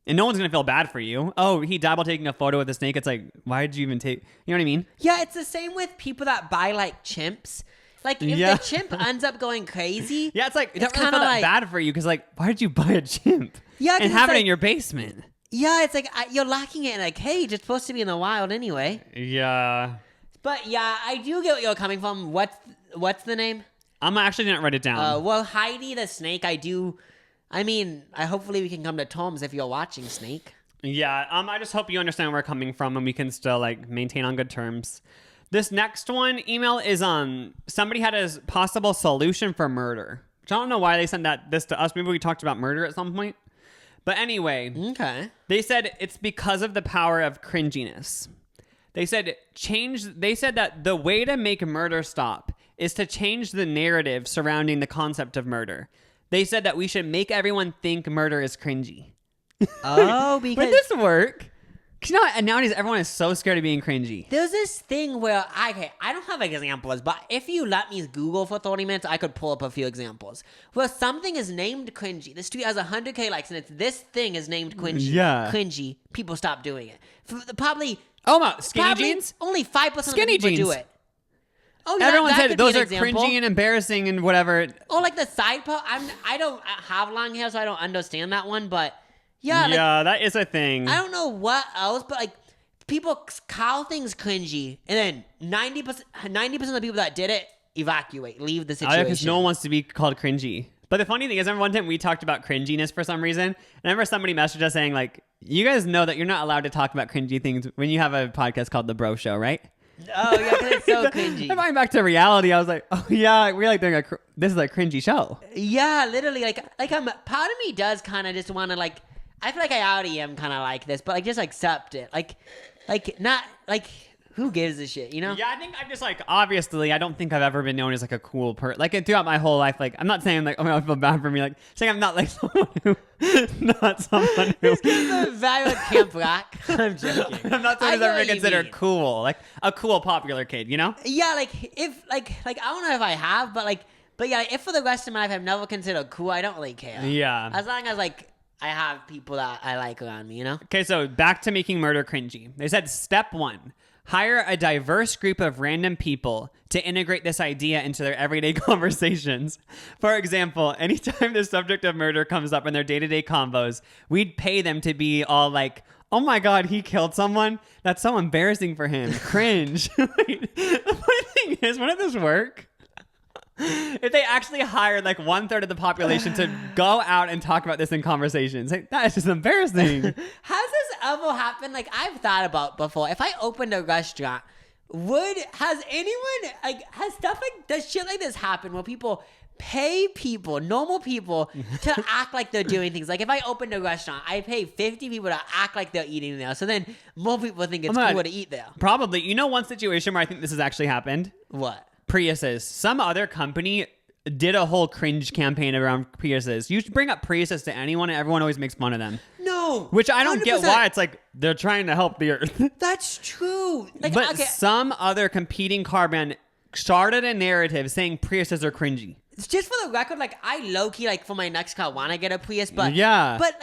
And no one's going to feel bad for you. Oh, he died while taking a photo with the snake. It's like, why did you even take, you know what I mean? Yeah, it's the same with people that buy, like, chimps. Like, if the chimp ends up going crazy. Yeah, it's like, it doesn't really feel that bad for you because, like, why did you buy a chimp? Yeah, and have it in your basement? Yeah, it's like you're locking it in a cage. It's supposed to be in the wild anyway. Yeah. But yeah, I do get what you're coming from. What's the name? I actually didn't write it down. Well, Heidi the snake, hopefully we can come to terms if you're watching, Snake. Yeah, I just hope you understand where we're coming from and we can still, like, maintain on good terms. This next email is somebody had a possible solution for murder. Which I don't know why they sent this to us. Maybe we talked about murder at some point. But anyway, okay. They said it's because of the power of cringiness. They said that the way to make murder stop is to change the narrative surrounding the concept of murder. They said that we should make everyone think murder is cringy. Oh, because... Would this work? You know, and nowadays everyone is so scared of being cringy. There's this thing where I don't have examples, but if you let me Google for 30 minutes, I could pull up a few examples where something is named cringy. This tweet has 100K likes, and it's this thing is named cringy. Yeah. Cringy. People stop doing it. Probably. Oh my, skinny jeans? Only 5% of Skinny the people jeans. do it. Oh yeah, Everyone that said could those be an are example. cringy and embarrassing and whatever. Oh, like the side part. I don't have long hair, so I don't understand that one. But yeah, Yeah, that is a thing. I don't know what else, but like people call things cringy, and then 90% of the people that did it evacuate, leave the situation. Because no one wants to be called cringy. But the funny thing is, one time we talked about cringiness for some reason, and I remember somebody messaged us saying like, "You guys know that you're not allowed to talk about cringy things when you have a podcast called The Bro Show, right?" Oh yeah, because it's so cringy. And going back to reality, I was like, "Oh yeah, we're like doing this is a cringy show." Yeah, literally, like part of me does kind of just want to like. I feel like I already am kind of like this, but like just accept it, like not like who gives a shit, you know? Yeah, I think I'm just like, obviously, I don't think I've ever been known as like a cool person. Like throughout my whole life, like I'm not saying like, oh my God, I feel bad for me. Like saying I'm not like someone who, not someone who. This kid's a valid Camp Rock. I'm joking. I'm not someone who's ever been considered cool, like a cool popular kid, you know? Yeah, like if like I don't know if I have, but yeah, if for the rest of my life I've never considered cool, I don't really care. Yeah. As long as like I have people that I like around me, you know? Okay, so back to making murder cringy. They said step 1. Hire a diverse group of random people to integrate this idea into their everyday conversations. For example, anytime the subject of murder comes up in their day-to-day convos, we'd pay them to be all like, oh my God, he killed someone? That's so embarrassing for him. Cringe. Wait, the funny thing is, wouldn't this work? If they actually hired like 1/3 of the population to go out and talk about this in conversations, like, that is just embarrassing. Has this ever happened? Like I've thought about before. If I opened a restaurant, has shit like this happen where people pay people, normal people, to act like they're doing things? Like if I opened a restaurant, I pay 50 people to act like they're eating there. So then more people think it's cool to eat there. Probably. You know, one situation where I think this has actually happened? What? Priuses. Some other company did a whole cringe campaign around Priuses. You bring up Priuses to anyone and everyone always makes fun of them. No. Which I don't 100%. get why. It's like they're trying to help the earth. That's true. Like, But okay, some other competing car brand started a narrative saying Priuses are cringy. just for the record, like I low-key, like for my next car want to get a Prius, but Yeah. But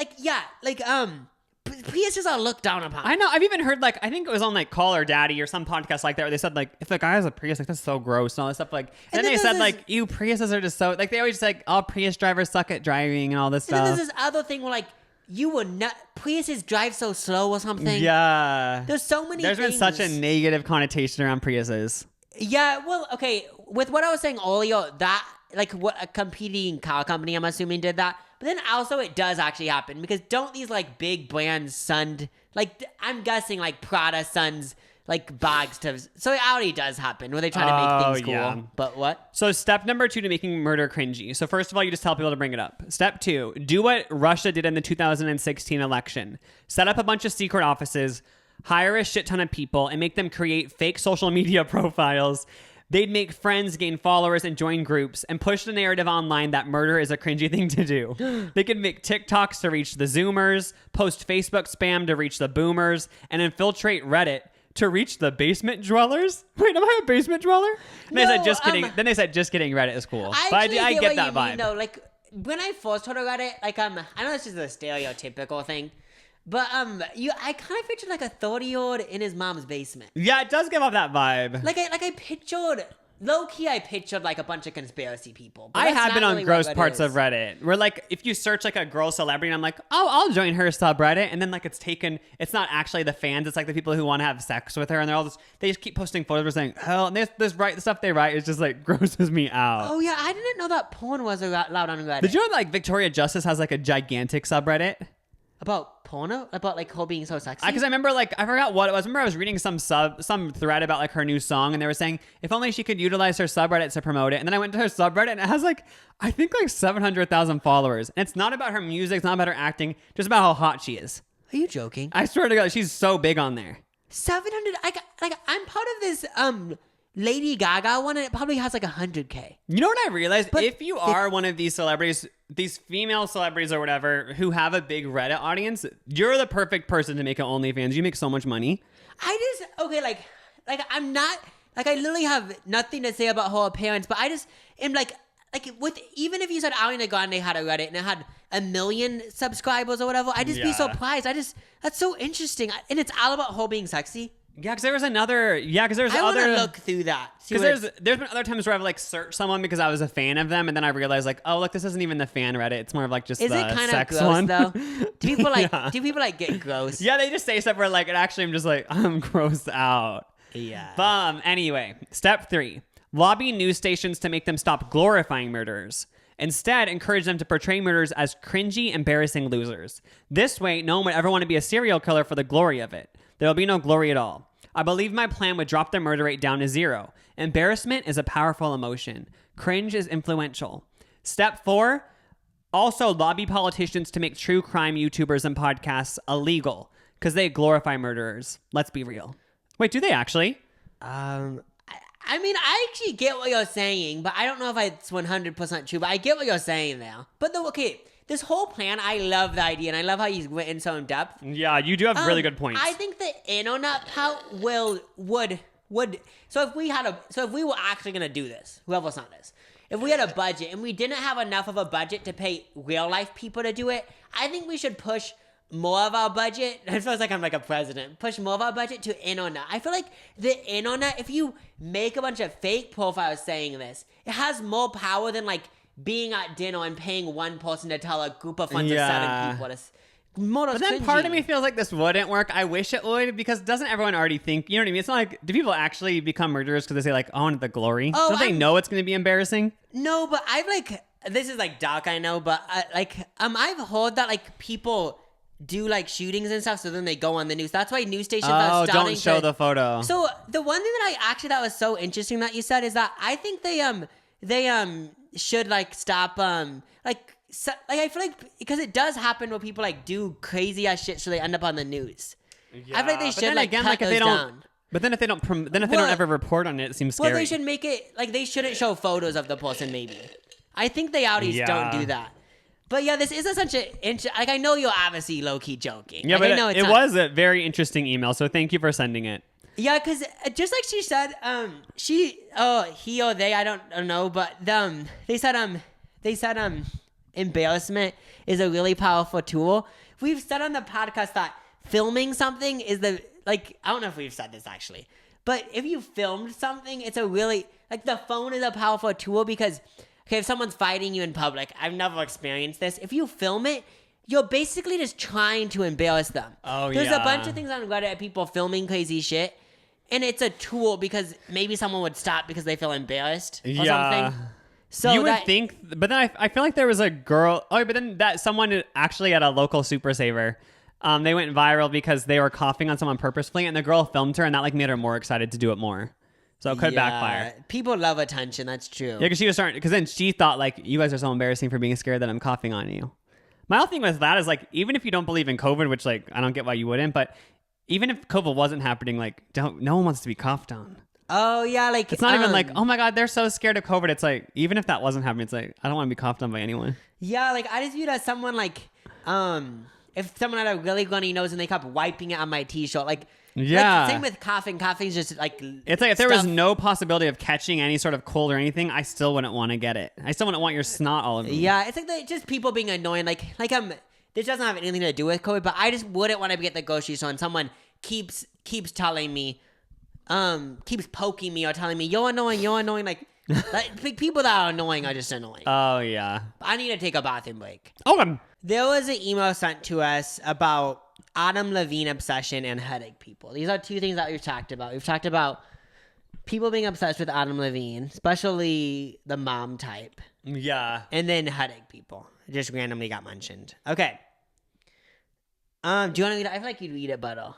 Priuses are looked down upon. I know. I've even heard like, I think it was on like Call Her Daddy or some podcast like that where they said like, if the guy has a Prius, like that's so gross and all this stuff. Like, and then they said like, ew, Priuses are just so, like they always just like, all Prius drivers suck at driving and all this And stuff. then there's this other thing where like you were not Priuses drive so slow or something. Yeah. There's so many. There's things. been such a negative connotation around Priuses. Yeah. Well, okay. With what I was saying earlier, that like what a competing car company, I'm assuming, did that. But then also it does actually happen because don't these like big brands like I'm guessing like Prada sends like bags to, so it already does happen where they try to make things cool. Yeah. But what? So step number 2 to making murder cringy. So first of all, you just tell people to bring it up. Step 2, do what Russia did in the 2016 election. Set up a bunch of secret offices, hire a shit ton of people, and make them create fake social media profiles. They'd make friends, gain followers, and join groups, and push the narrative online that murder is a cringy thing to do. They could make TikToks to reach the Zoomers, post Facebook spam to reach the Boomers, and infiltrate Reddit to reach the basement dwellers. Wait, am I a basement dweller? And they said, just kidding. Then they said, just kidding, Reddit is cool. I get that vibe. Mean, though. Like, when I first heard of Reddit, like, I know this is a stereotypical thing, but I kind of pictured like a 30-year-old in his mom's basement. Yeah, it does give off that vibe. I pictured, low-key, I pictured like a bunch of conspiracy people. I have been on gross parts of Reddit where like if you search like a girl celebrity and I'm like, oh, I'll join her subreddit, and then like it's not actually the fans, it's like the people who want to have sex with her, and they just keep posting photos where saying, hell, and this right, the stuff they write is just like grosses me out. Oh yeah, I didn't know that porn was allowed on Reddit. Did you know like Victoria Justice has like a gigantic subreddit? About porno? About like her being so sexy? Because I remember like, I forgot what it was. I remember I was reading some thread about like her new song, and they were saying if only she could utilize her subreddit to promote it. And then I went to her subreddit and it has like, I think like 700,000 followers. And it's not about her music, it's not about her acting, just about how hot she is. Are you joking? I swear to God, she's so big on there. 700. I'm part of this Lady Gaga one, and it probably has like 100K. You know what I realized? But if you are one of these celebrities, these female celebrities or whatever, who have a big Reddit audience, you're the perfect person to make an OnlyFans. You make so much money. Like I'm not, like I literally have nothing to say about her appearance, but I just am like with, even if you said Ariana Grande had a Reddit and it had 1 million subscribers or whatever, I'd just be surprised. That's so interesting. And it's all about her being sexy. Yeah, because there was another. Yeah, because there's I want other. to look through that. Because there's been other times where I've like searched someone because I was a fan of them, and then I realized like, oh look, this isn't even the fan Reddit. It's more of like just is the it kind of sex gross one. though? Do people like Yeah. get gross? Yeah, they just say stuff where like it actually I'm just like I'm grossed out. Yeah. Anyway, step 3: lobby news stations to make them stop glorifying murderers. Instead, encourage them to portray murderers as cringy, embarrassing losers. This way, no one would ever want to be a serial killer for the glory of it. There will be no glory at all. I believe my plan would drop the murder rate down to 0. Embarrassment is a powerful emotion. Cringe is influential. Step 4: also lobby politicians to make true crime YouTubers and podcasts illegal because they glorify murderers. Let's be real. Wait, do they actually? I mean, I actually get what you're saying, but I don't know if it's 100% true, but I get what you're saying there. But this whole plan, I love the idea, and I love how he's went in so in depth. Yeah, you do have really good points. I think the internet part would so if we were actually gonna do this, whoever's on this, if we had a budget and we didn't have enough of a budget to pay real life people to do it, I think we should push more of our budget. It feels like I'm like a president. Push more of our budget to internet. I feel like the internet, if you make a bunch of fake profiles saying this, it has more power than like being at dinner and paying one person to tell a group of friends of 7 people. But then part of me feels like this wouldn't work. I wish it would, because doesn't everyone already think, you know what I mean? It's not like, do people actually become murderers because they say like, oh, I want the glory? Don't they know it's going to be embarrassing? No, but I've like, this is like dark, I know, but I've heard that like people do like shootings and stuff, so then they go on the news. That's why news stations are starting don't show the photo. So the one thing that I actually thought was so interesting that you said is that I think they should like stop I feel like, because it does happen where people like do crazy ass shit, so they end up on the news. Yeah, I feel like they should like again, cut like if those they don't, down. but then if they don't, if they don't ever report on it, it seems scary. Well, they should make it like they shouldn't show photos of the person. Maybe I think they always don't do that. But yeah, this is such a like I know you're obviously low key joking. Yeah, like, but it was a very interesting email, so thank you for sending it. Yeah, because just like she said, he or they, I don't know, but they said embarrassment is a really powerful tool. We've said on the podcast that filming something is I don't know if we've said this actually, but if you filmed something, it's a really, like the phone is a powerful tool because, okay, if someone's fighting you in public, I've never experienced this. If you film it, you're basically just trying to embarrass them. There's a bunch of things on Reddit of people filming crazy shit, and it's a tool because maybe someone would stop because they feel embarrassed or something. So you would think, but then I feel like there was a girl. Oh, but then that someone actually at a local Super Saver, they went viral because they were coughing on someone purposefully, and the girl filmed her, and that like made her more excited to do it more. So it could backfire. People love attention. That's true. Yeah, because she was starting. Because then she thought like, you guys are so embarrassing for being scared that I'm coughing on you. My whole thing with that is like, even if you don't believe in COVID, which like I don't get why you wouldn't, but even if COVID wasn't happening, like no one wants to be coughed on. Oh yeah, like it's not even like, oh my god, they're so scared of COVID. It's like, even if that wasn't happening, it's like, I don't want to be coughed on by anyone. Yeah, like I just viewed as someone like, if someone had a really runny nose and they kept wiping it on my t-shirt, like, yeah. Like, same with coughing. Coughing is just like, it's like if there was no possibility of catching any sort of cold or anything, I still wouldn't want to get it. I still wouldn't want your snot all over me. Yeah, it's like just people being annoying. Like this doesn't have anything to do with COVID, but I just wouldn't want to be at the grocery store and someone keeps telling me, keeps poking me or telling me you're annoying. Like people that are annoying are just annoying. Oh yeah. I need to take a bathroom break. Oh. There was an email sent to us about Adam Levine obsession and headache people. These are two things that we've talked about. We've talked about people being obsessed with Adam Levine, especially the mom type. Yeah. And then headache people. It just randomly got mentioned. Okay. Do you want to read it? I feel like you'd read it better.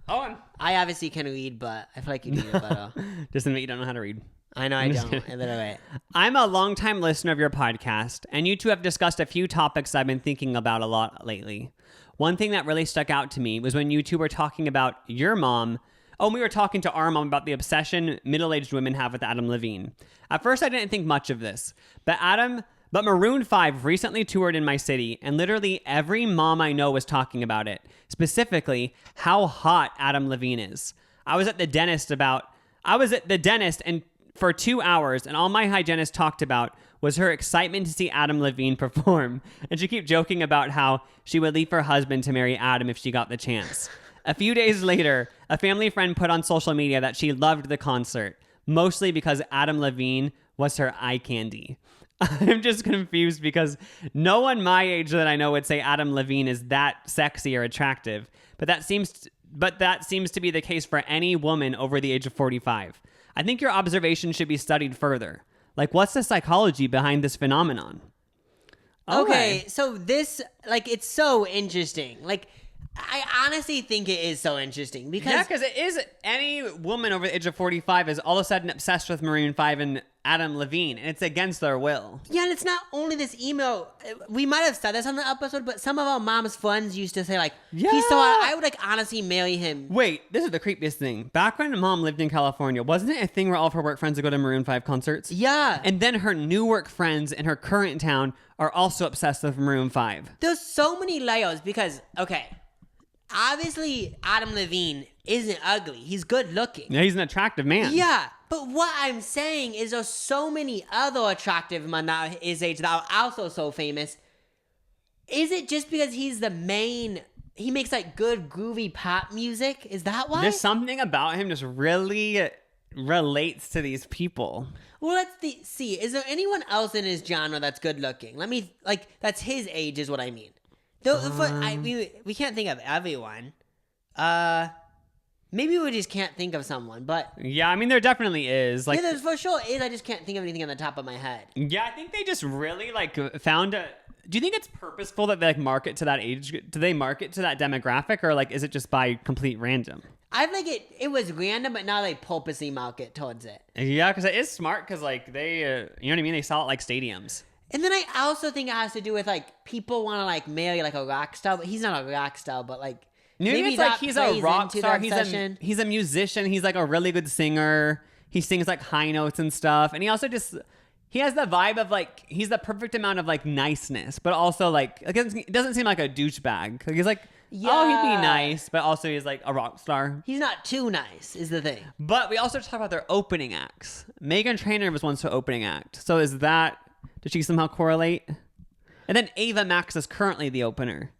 Oh. I obviously can read, but I feel like you'd read it better. Just admit you don't know how to read. I know I don't. I'm a longtime listener of your podcast, and you two have discussed a few topics I've been thinking about a lot lately. One thing that really stuck out to me was when you two were talking about your mom Oh, and we were talking to our mom about the obsession middle-aged women have with Adam Levine. At first, I didn't think much of this, but Maroon 5 recently toured in my city, and literally every mom I know was talking about it, specifically how hot Adam Levine is. I was at the dentist and for 2 hours, and all my hygienist talked about was her excitement to see Adam Levine perform, and she kept joking about how she would leave her husband to marry Adam if she got the chance. A few days later, a family friend put on social media that she loved the concert, mostly because Adam Levine was her eye candy. I'm just confused because no one my age that I know would say Adam Levine is that sexy or attractive, but that seems to be the case for any woman over the age of 45. I think your observation should be studied further. Like, what's the psychology behind this phenomenon? Okay, so this, like, it's so interesting. Like, I honestly think it is so interesting because it is. Any woman over the age of 45 is all of a sudden obsessed with Maroon 5 and Adam Levine, and it's against their will. Yeah, and it's not only this email. We might have said this on the episode, but some of our mom's friends used to say, like, he's so hot, I would, like, honestly marry him. Wait, this is the creepiest thing. Back when Mom lived in California, wasn't it a thing where all of her work friends would go to Maroon 5 concerts? Yeah. And then her new work friends in her current town are also obsessed with Maroon 5. There's so many layers because, okay, obviously Adam Levine isn't ugly. He's good looking. Yeah, he's an attractive man. Yeah, but what I'm saying is there's so many other attractive men that his age that are also so famous. Is it just because he's the main... He makes, like, good, groovy pop music? Is that why? There's something about him just really relates to these people. Well, let's see. Is there anyone else in his genre that's good looking? That's his age is what I mean. We can't think of everyone. Maybe we just can't think of someone, but... Yeah, I mean, there definitely is. Like, yeah, there's for sure is. I just can't think of anything on the top of my head. Yeah, I think they just really, like, found a... Do you think it's purposeful that they, like, market to that age? Do they market to that demographic, or, like, is it just by complete random? I think it was random, but now they purposely market towards it. Yeah, because it is smart, because, like, they... you know what I mean? They sell it like stadiums. And then I also think it has to do with, like, people want to, like, marry, like, a rock star, but he's not a rock star, but, like... Maybe it's like he's a rock star. He's a musician. He's like a really good singer. He sings like high notes and stuff. And he also he has the vibe of like, he's the perfect amount of like niceness, but also like, it doesn't seem like a douchebag. Like he's like, oh, he'd be nice, but also he's like a rock star. He's not too nice is the thing. But we also talk about their opening acts. Meghan Trainor was once her opening act. So does she somehow correlate? And then Ava Max is currently the opener.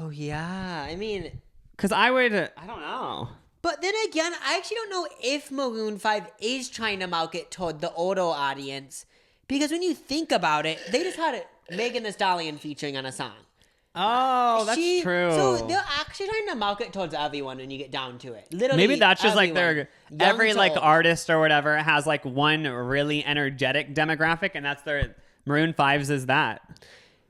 Oh, yeah. I mean... Because I don't know. But then again, I actually don't know if Maroon 5 is trying to market toward the older audience. Because when you think about it, they just had Megan Thee Stallion featuring on a song. Oh, that's true. So they're actually trying to market towards everyone when you get down to it. Literally maybe that's just everyone. Like every like artist or whatever has like one really energetic demographic, and that's their Maroon 5's is that.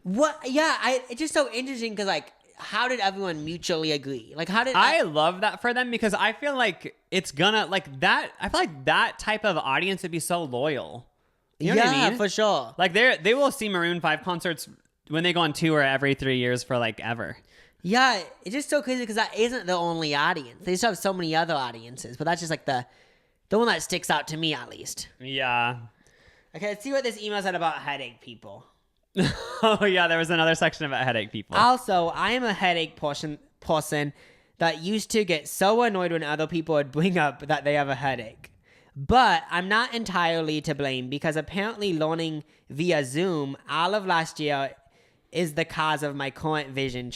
What? Yeah, it's just so interesting because like, how did everyone mutually agree? Like, how did I love that for them because I feel like it's gonna like that. I feel like that type of audience would be so loyal. You know what I mean? For sure. Like they will see Maroon 5 concerts when they go on tour every 3 years for like ever. Yeah, it's just so crazy because that isn't the only audience. They still have so many other audiences, but that's just like the one that sticks out to me at least. Yeah. Okay, let's see what this email said about headache people. Oh yeah, there was another section about headache people. Also, I am a headache person that used to get so annoyed when other people would bring up that they have a headache. But I'm not entirely to blame because apparently learning via Zoom all of last year is the cause of my current vision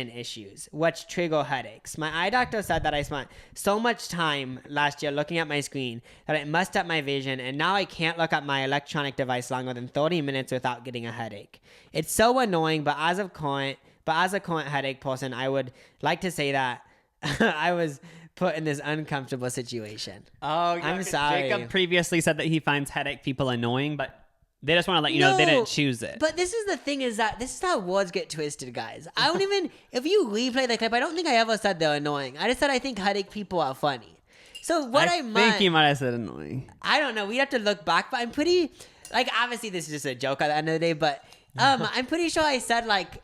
issues, which trigger headaches. My eye doctor said that I spent so much time last year looking at my screen that it messed up my vision, and now I can't look at my electronic device longer than 30 minutes without getting a headache. It's so annoying, but as a current headache person, I would like to say that I was put in this uncomfortable situation. Oh, yeah, I'm sorry. Jacob previously said that he finds headache people annoying, but they just want to let you know they didn't choose it. But this is the thing is that this is how words get twisted, guys. I don't even, if you replay the clip, I don't think I ever said they're annoying. I just said I think headache people are funny. So what I think he might have said annoying. I don't know. We'd have to look back, but I'm pretty, like, obviously this is just a joke at the end of the day, but I'm pretty sure I said, like,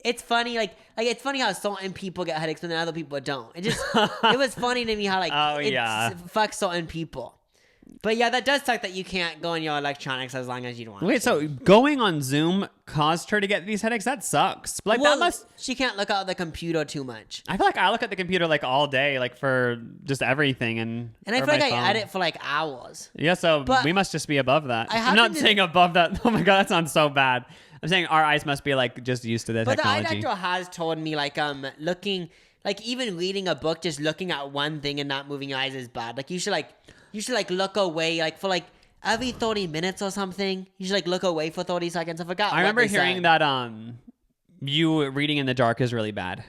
it's funny, like it's funny how certain people get headaches, but then other people don't. It was funny to me how like fuck certain people. But yeah, that does suck that you can't go on your electronics as long as you want. Wait, so going on Zoom caused her to get these headaches? That sucks. Like she can't look at the computer too much. I feel like I look at the computer like all day, like for just everything, and I feel like I edit for like hours. Yeah, so we must just be above that. I'm not saying above that. Oh my god, that sounds so bad. I'm saying our eyes must be like just used to the technology. But the eye doctor has told me like looking, like even reading a book, just looking at one thing and not moving your eyes is bad. Like you should look away like for like every 30 minutes or something. You should like look away for 30 seconds. I forgot. I remember hearing that you reading in the dark is really bad.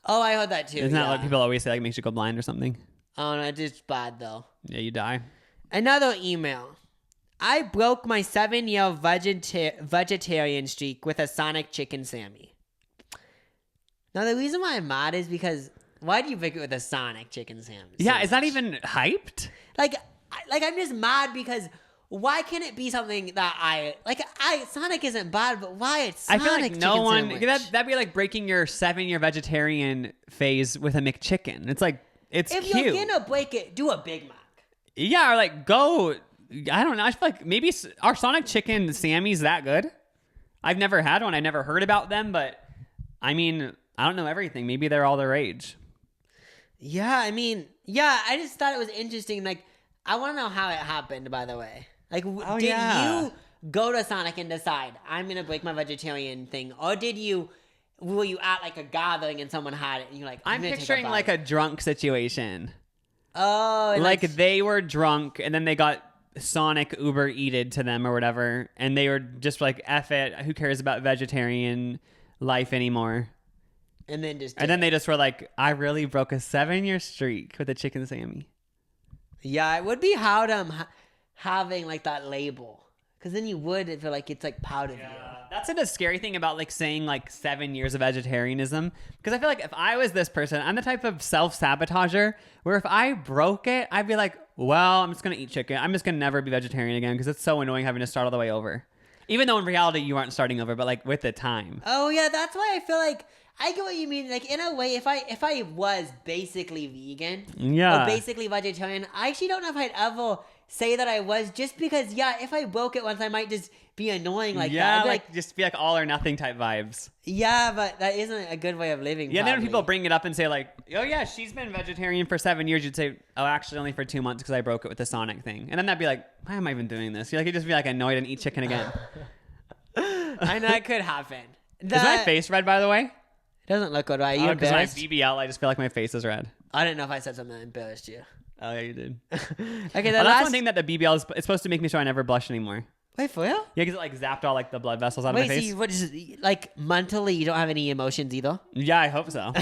Oh, I heard that too. Isn't that what people always say, like makes you go blind or something? Oh no, it's just bad though. Yeah, you die. Another email. I broke my 7-year vegetarian streak with a Sonic Chicken Sammy. Now the reason why I'm mad is because why do you break it with a Sonic Chicken Sandwich? Yeah, is that even hyped? Like I'm just mad because why can't it be something that Sonic isn't bad, but why it's Sonic? I feel like no one sandwich? that'd be like breaking your 7-year vegetarian phase with a McChicken. It's like it's if cute. If you're gonna break it, do a Big Mac. Yeah, or like go. I don't know. I feel like maybe our Sonic Chicken Sammy's that good. I've never had one. I never heard about them, but I mean, I don't know everything. Maybe they're all the rage. Yeah, I mean, yeah, I just thought it was interesting. Like, I want to know how it happened, by the way. Like, did you go to Sonic and decide, I'm going to break my vegetarian thing? Or were you at like a gathering and someone had it and you're like, I'm picturing like a drunk situation. Oh. Like they were drunk and then they got Sonic Uber eated to them or whatever. And they were just like, F it. Who cares about vegetarian life anymore? And then they just were like, I really broke a 7-year streak with a chicken Sammy. Yeah, it would be hard having like that label, because then you would feel like it's like proud of you. That's the scary thing about like saying like 7 years of vegetarianism, because I feel like if I was this person, I'm the type of self-sabotager where if I broke it, I'd be like, well, I'm just gonna eat chicken. I'm just gonna never be vegetarian again because it's so annoying having to start all the way over. Even though in reality you aren't starting over, but like with the time. Oh yeah, that's why I feel like I get what you mean. Like in a way, if I was basically vegan, or basically vegetarian, I actually don't know if I'd ever say that I was, just because if I broke it once, I might just be annoying like that. Yeah, like just be like all or nothing type vibes. Yeah, but that isn't a good way of living. Yeah, then when people bring it up and say like, oh yeah, she's been vegetarian for 7 years, you'd say, oh, actually only for 2 months because I broke it with the Sonic thing, and then that'd be like, why am I even doing this? You'd just be like annoyed and eat chicken again. I know it could happen. Is my face red, by the way? It doesn't look good, right? You embarrassed? Because my BBL, I just feel like my face is red. I didn't know if I said something that embarrassed you. Oh, yeah, you did. Okay, that's one thing that the BBL is. It's supposed to make me so I never blush anymore. Wait, for real? Yeah, because it like zapped all like the blood vessels out of my face. What is like mentally? You don't have any emotions either? Yeah, I hope so.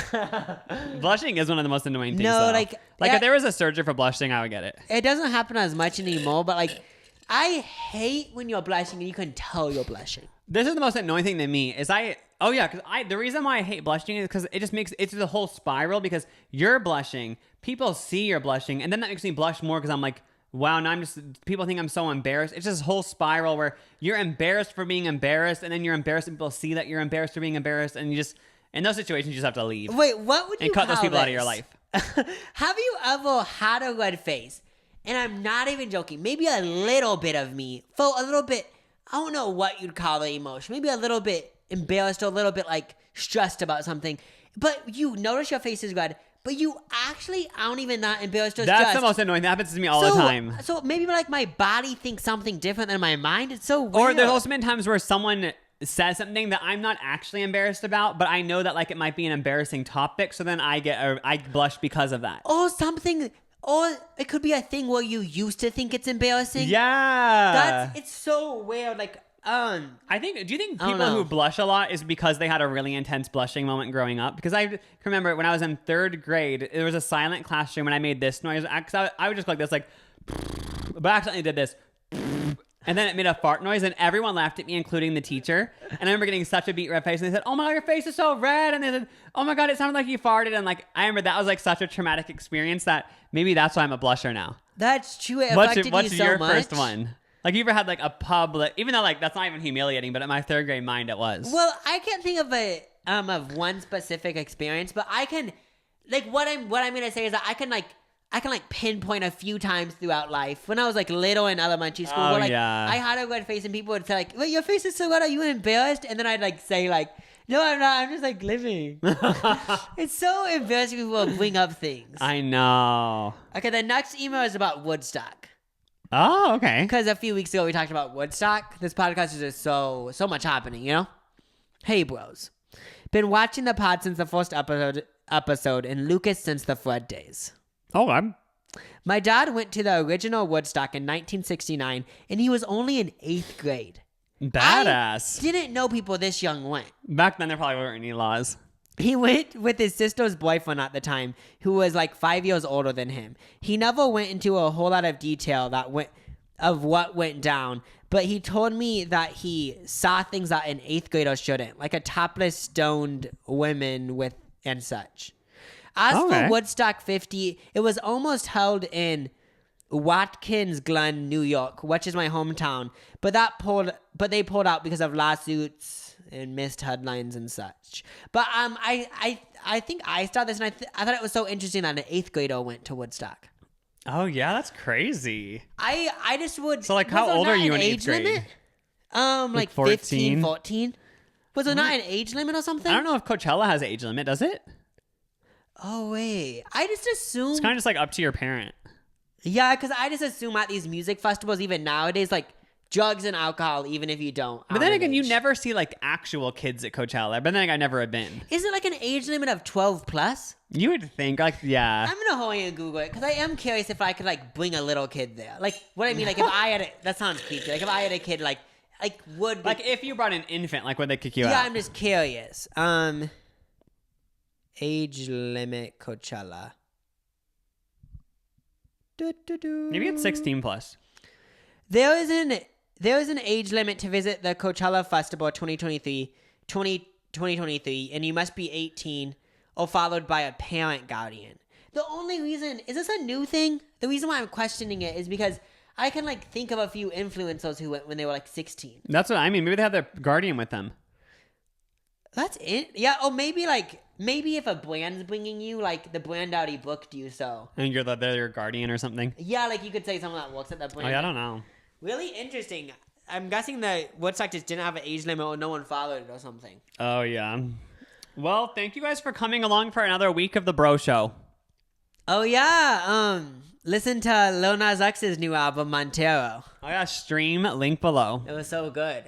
Blushing is one of the most annoying things. No, though. like if there was a surgery for blushing, I would get it. It doesn't happen as much anymore, but like I hate when you're blushing and you can tell you're blushing. This is the most annoying thing to me is the reason why I hate blushing is because it just makes it's the whole spiral, because you're blushing, people see you're blushing, and then that makes me blush more because I'm like, wow, now people think I'm so embarrassed. It's just this whole spiral where you're embarrassed for being embarrassed, and then you're embarrassed and people see that you're embarrassed for being embarrassed, and you just, in those situations, you just have to leave. Wait, what would you and cut those people out of your life. Have you ever had a red face? And I'm not even joking. Maybe a little bit of me felt a little bit, I don't know what you'd call the emotion. Maybe a little bit embarrassed or a little bit like stressed about something. But you notice your face is red, but you actually aren't even that embarrassed or stressed. That's the most annoying. That happens to me all the time. So maybe like my body thinks something different than my mind. It's so weird. Or there's also been times where someone says something that I'm not actually embarrassed about, but I know that like it might be an embarrassing topic. So then I blush because of that. Or something... Or it could be a thing where you used to think it's embarrassing. Yeah. It's so weird. Like, do you think people who blush a lot is because they had a really intense blushing moment growing up? Because I remember when I was in 3rd grade, there was a silent classroom and I made this noise. I would just go like this, like, but I accidentally did this. And then it made a fart noise, and everyone laughed at me, including the teacher. And I remember getting such a beet red face, and they said, "Oh my God, your face is so red." And they said, "Oh my God, it sounded like you farted." And like, I remember that was like such a traumatic experience that maybe that's why I'm a blusher now. That's true. It affected you so much. What's your first one? Like, you ever had like a public, even though like that's not even humiliating, but in my third grade mind it was. Well, I can't think of one specific experience, but I can, like, what I'm gonna say is that I can pinpoint a few times throughout life when I was like little in elementary school. Oh, where, like, yeah. I had a red face and people would say like, "Well, your face is so red. Are you embarrassed?" And then I'd like say like, "No, I'm not. I'm just like living." It's so embarrassing when people bring up things. I know. Okay, the next email is about Woodstock. Oh, okay. Because a few weeks ago we talked about Woodstock. This podcast is just so much happening, you know? Hey, bros. Been watching the pod since the first episode and Lucas since the Fred days. Oh, I'm. My dad went to the original Woodstock in 1969 and he was only in 8th grade. Badass. I didn't know people this young went. Back then there probably weren't any laws. He went with his sister's boyfriend at the time, who was like 5 years older than him. He never went into a whole lot of detail of what went down, but he told me that he saw things that an 8th grader shouldn't, like a topless stoned women with and such. As for Woodstock 50, it was almost held in Watkins Glen, New York, which is my hometown, but they pulled out because of lawsuits and missed headlines and such. But I think I saw this and I thought it was so interesting that an 8th grader went to Woodstock. Oh yeah, that's crazy. I just would. So like, how old are you in 8th grade? Limit? Like 14? 15, 14. Was there not an age limit or something? I don't know if Coachella has an age limit. Does it? Oh wait, I just assume It's kind of just like up to your parent. Yeah, because I just assume at these music festivals, even nowadays, like drugs and alcohol, even if you don't. But then again, you never see like actual kids at Coachella. But then I never have been. Is it like an age limit of 12 plus? You would think, like, yeah. I'm gonna hurry and Google it because I am curious if I could like bring a little kid there. Like, what I mean, like if I had that sounds creepy. Like if I had a kid, like would like if you brought an infant, like would they kick you out? Yeah, I'm just curious. Age limit Coachella. Maybe it's 16 plus. There is an age limit to visit the Coachella Festival 2023, and you must be 18 or followed by a parent guardian. The only reason, is this a new thing? The reason why I'm questioning it is because I can like think of a few influencers who went when they were like 16. That's what I mean. Maybe they have their guardian with them. That's it? Yeah, or maybe if a brand's bringing you, like the brand already booked you, so. And they're your guardian or something. Yeah, like you could say someone that works at that brand. Oh, yeah, I don't know. Really interesting. I'm guessing that Woodstock just didn't have an age limit or no one followed it or something. Oh, yeah. Well, thank you guys for coming along for another week of the Bro Show. Oh, yeah. Listen to Lil Nas X's new album, Montero. Oh, yeah. Stream, link below. It was so good.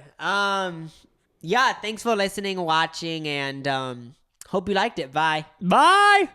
Yeah, thanks for listening, watching, and hope you liked it. Bye. Bye.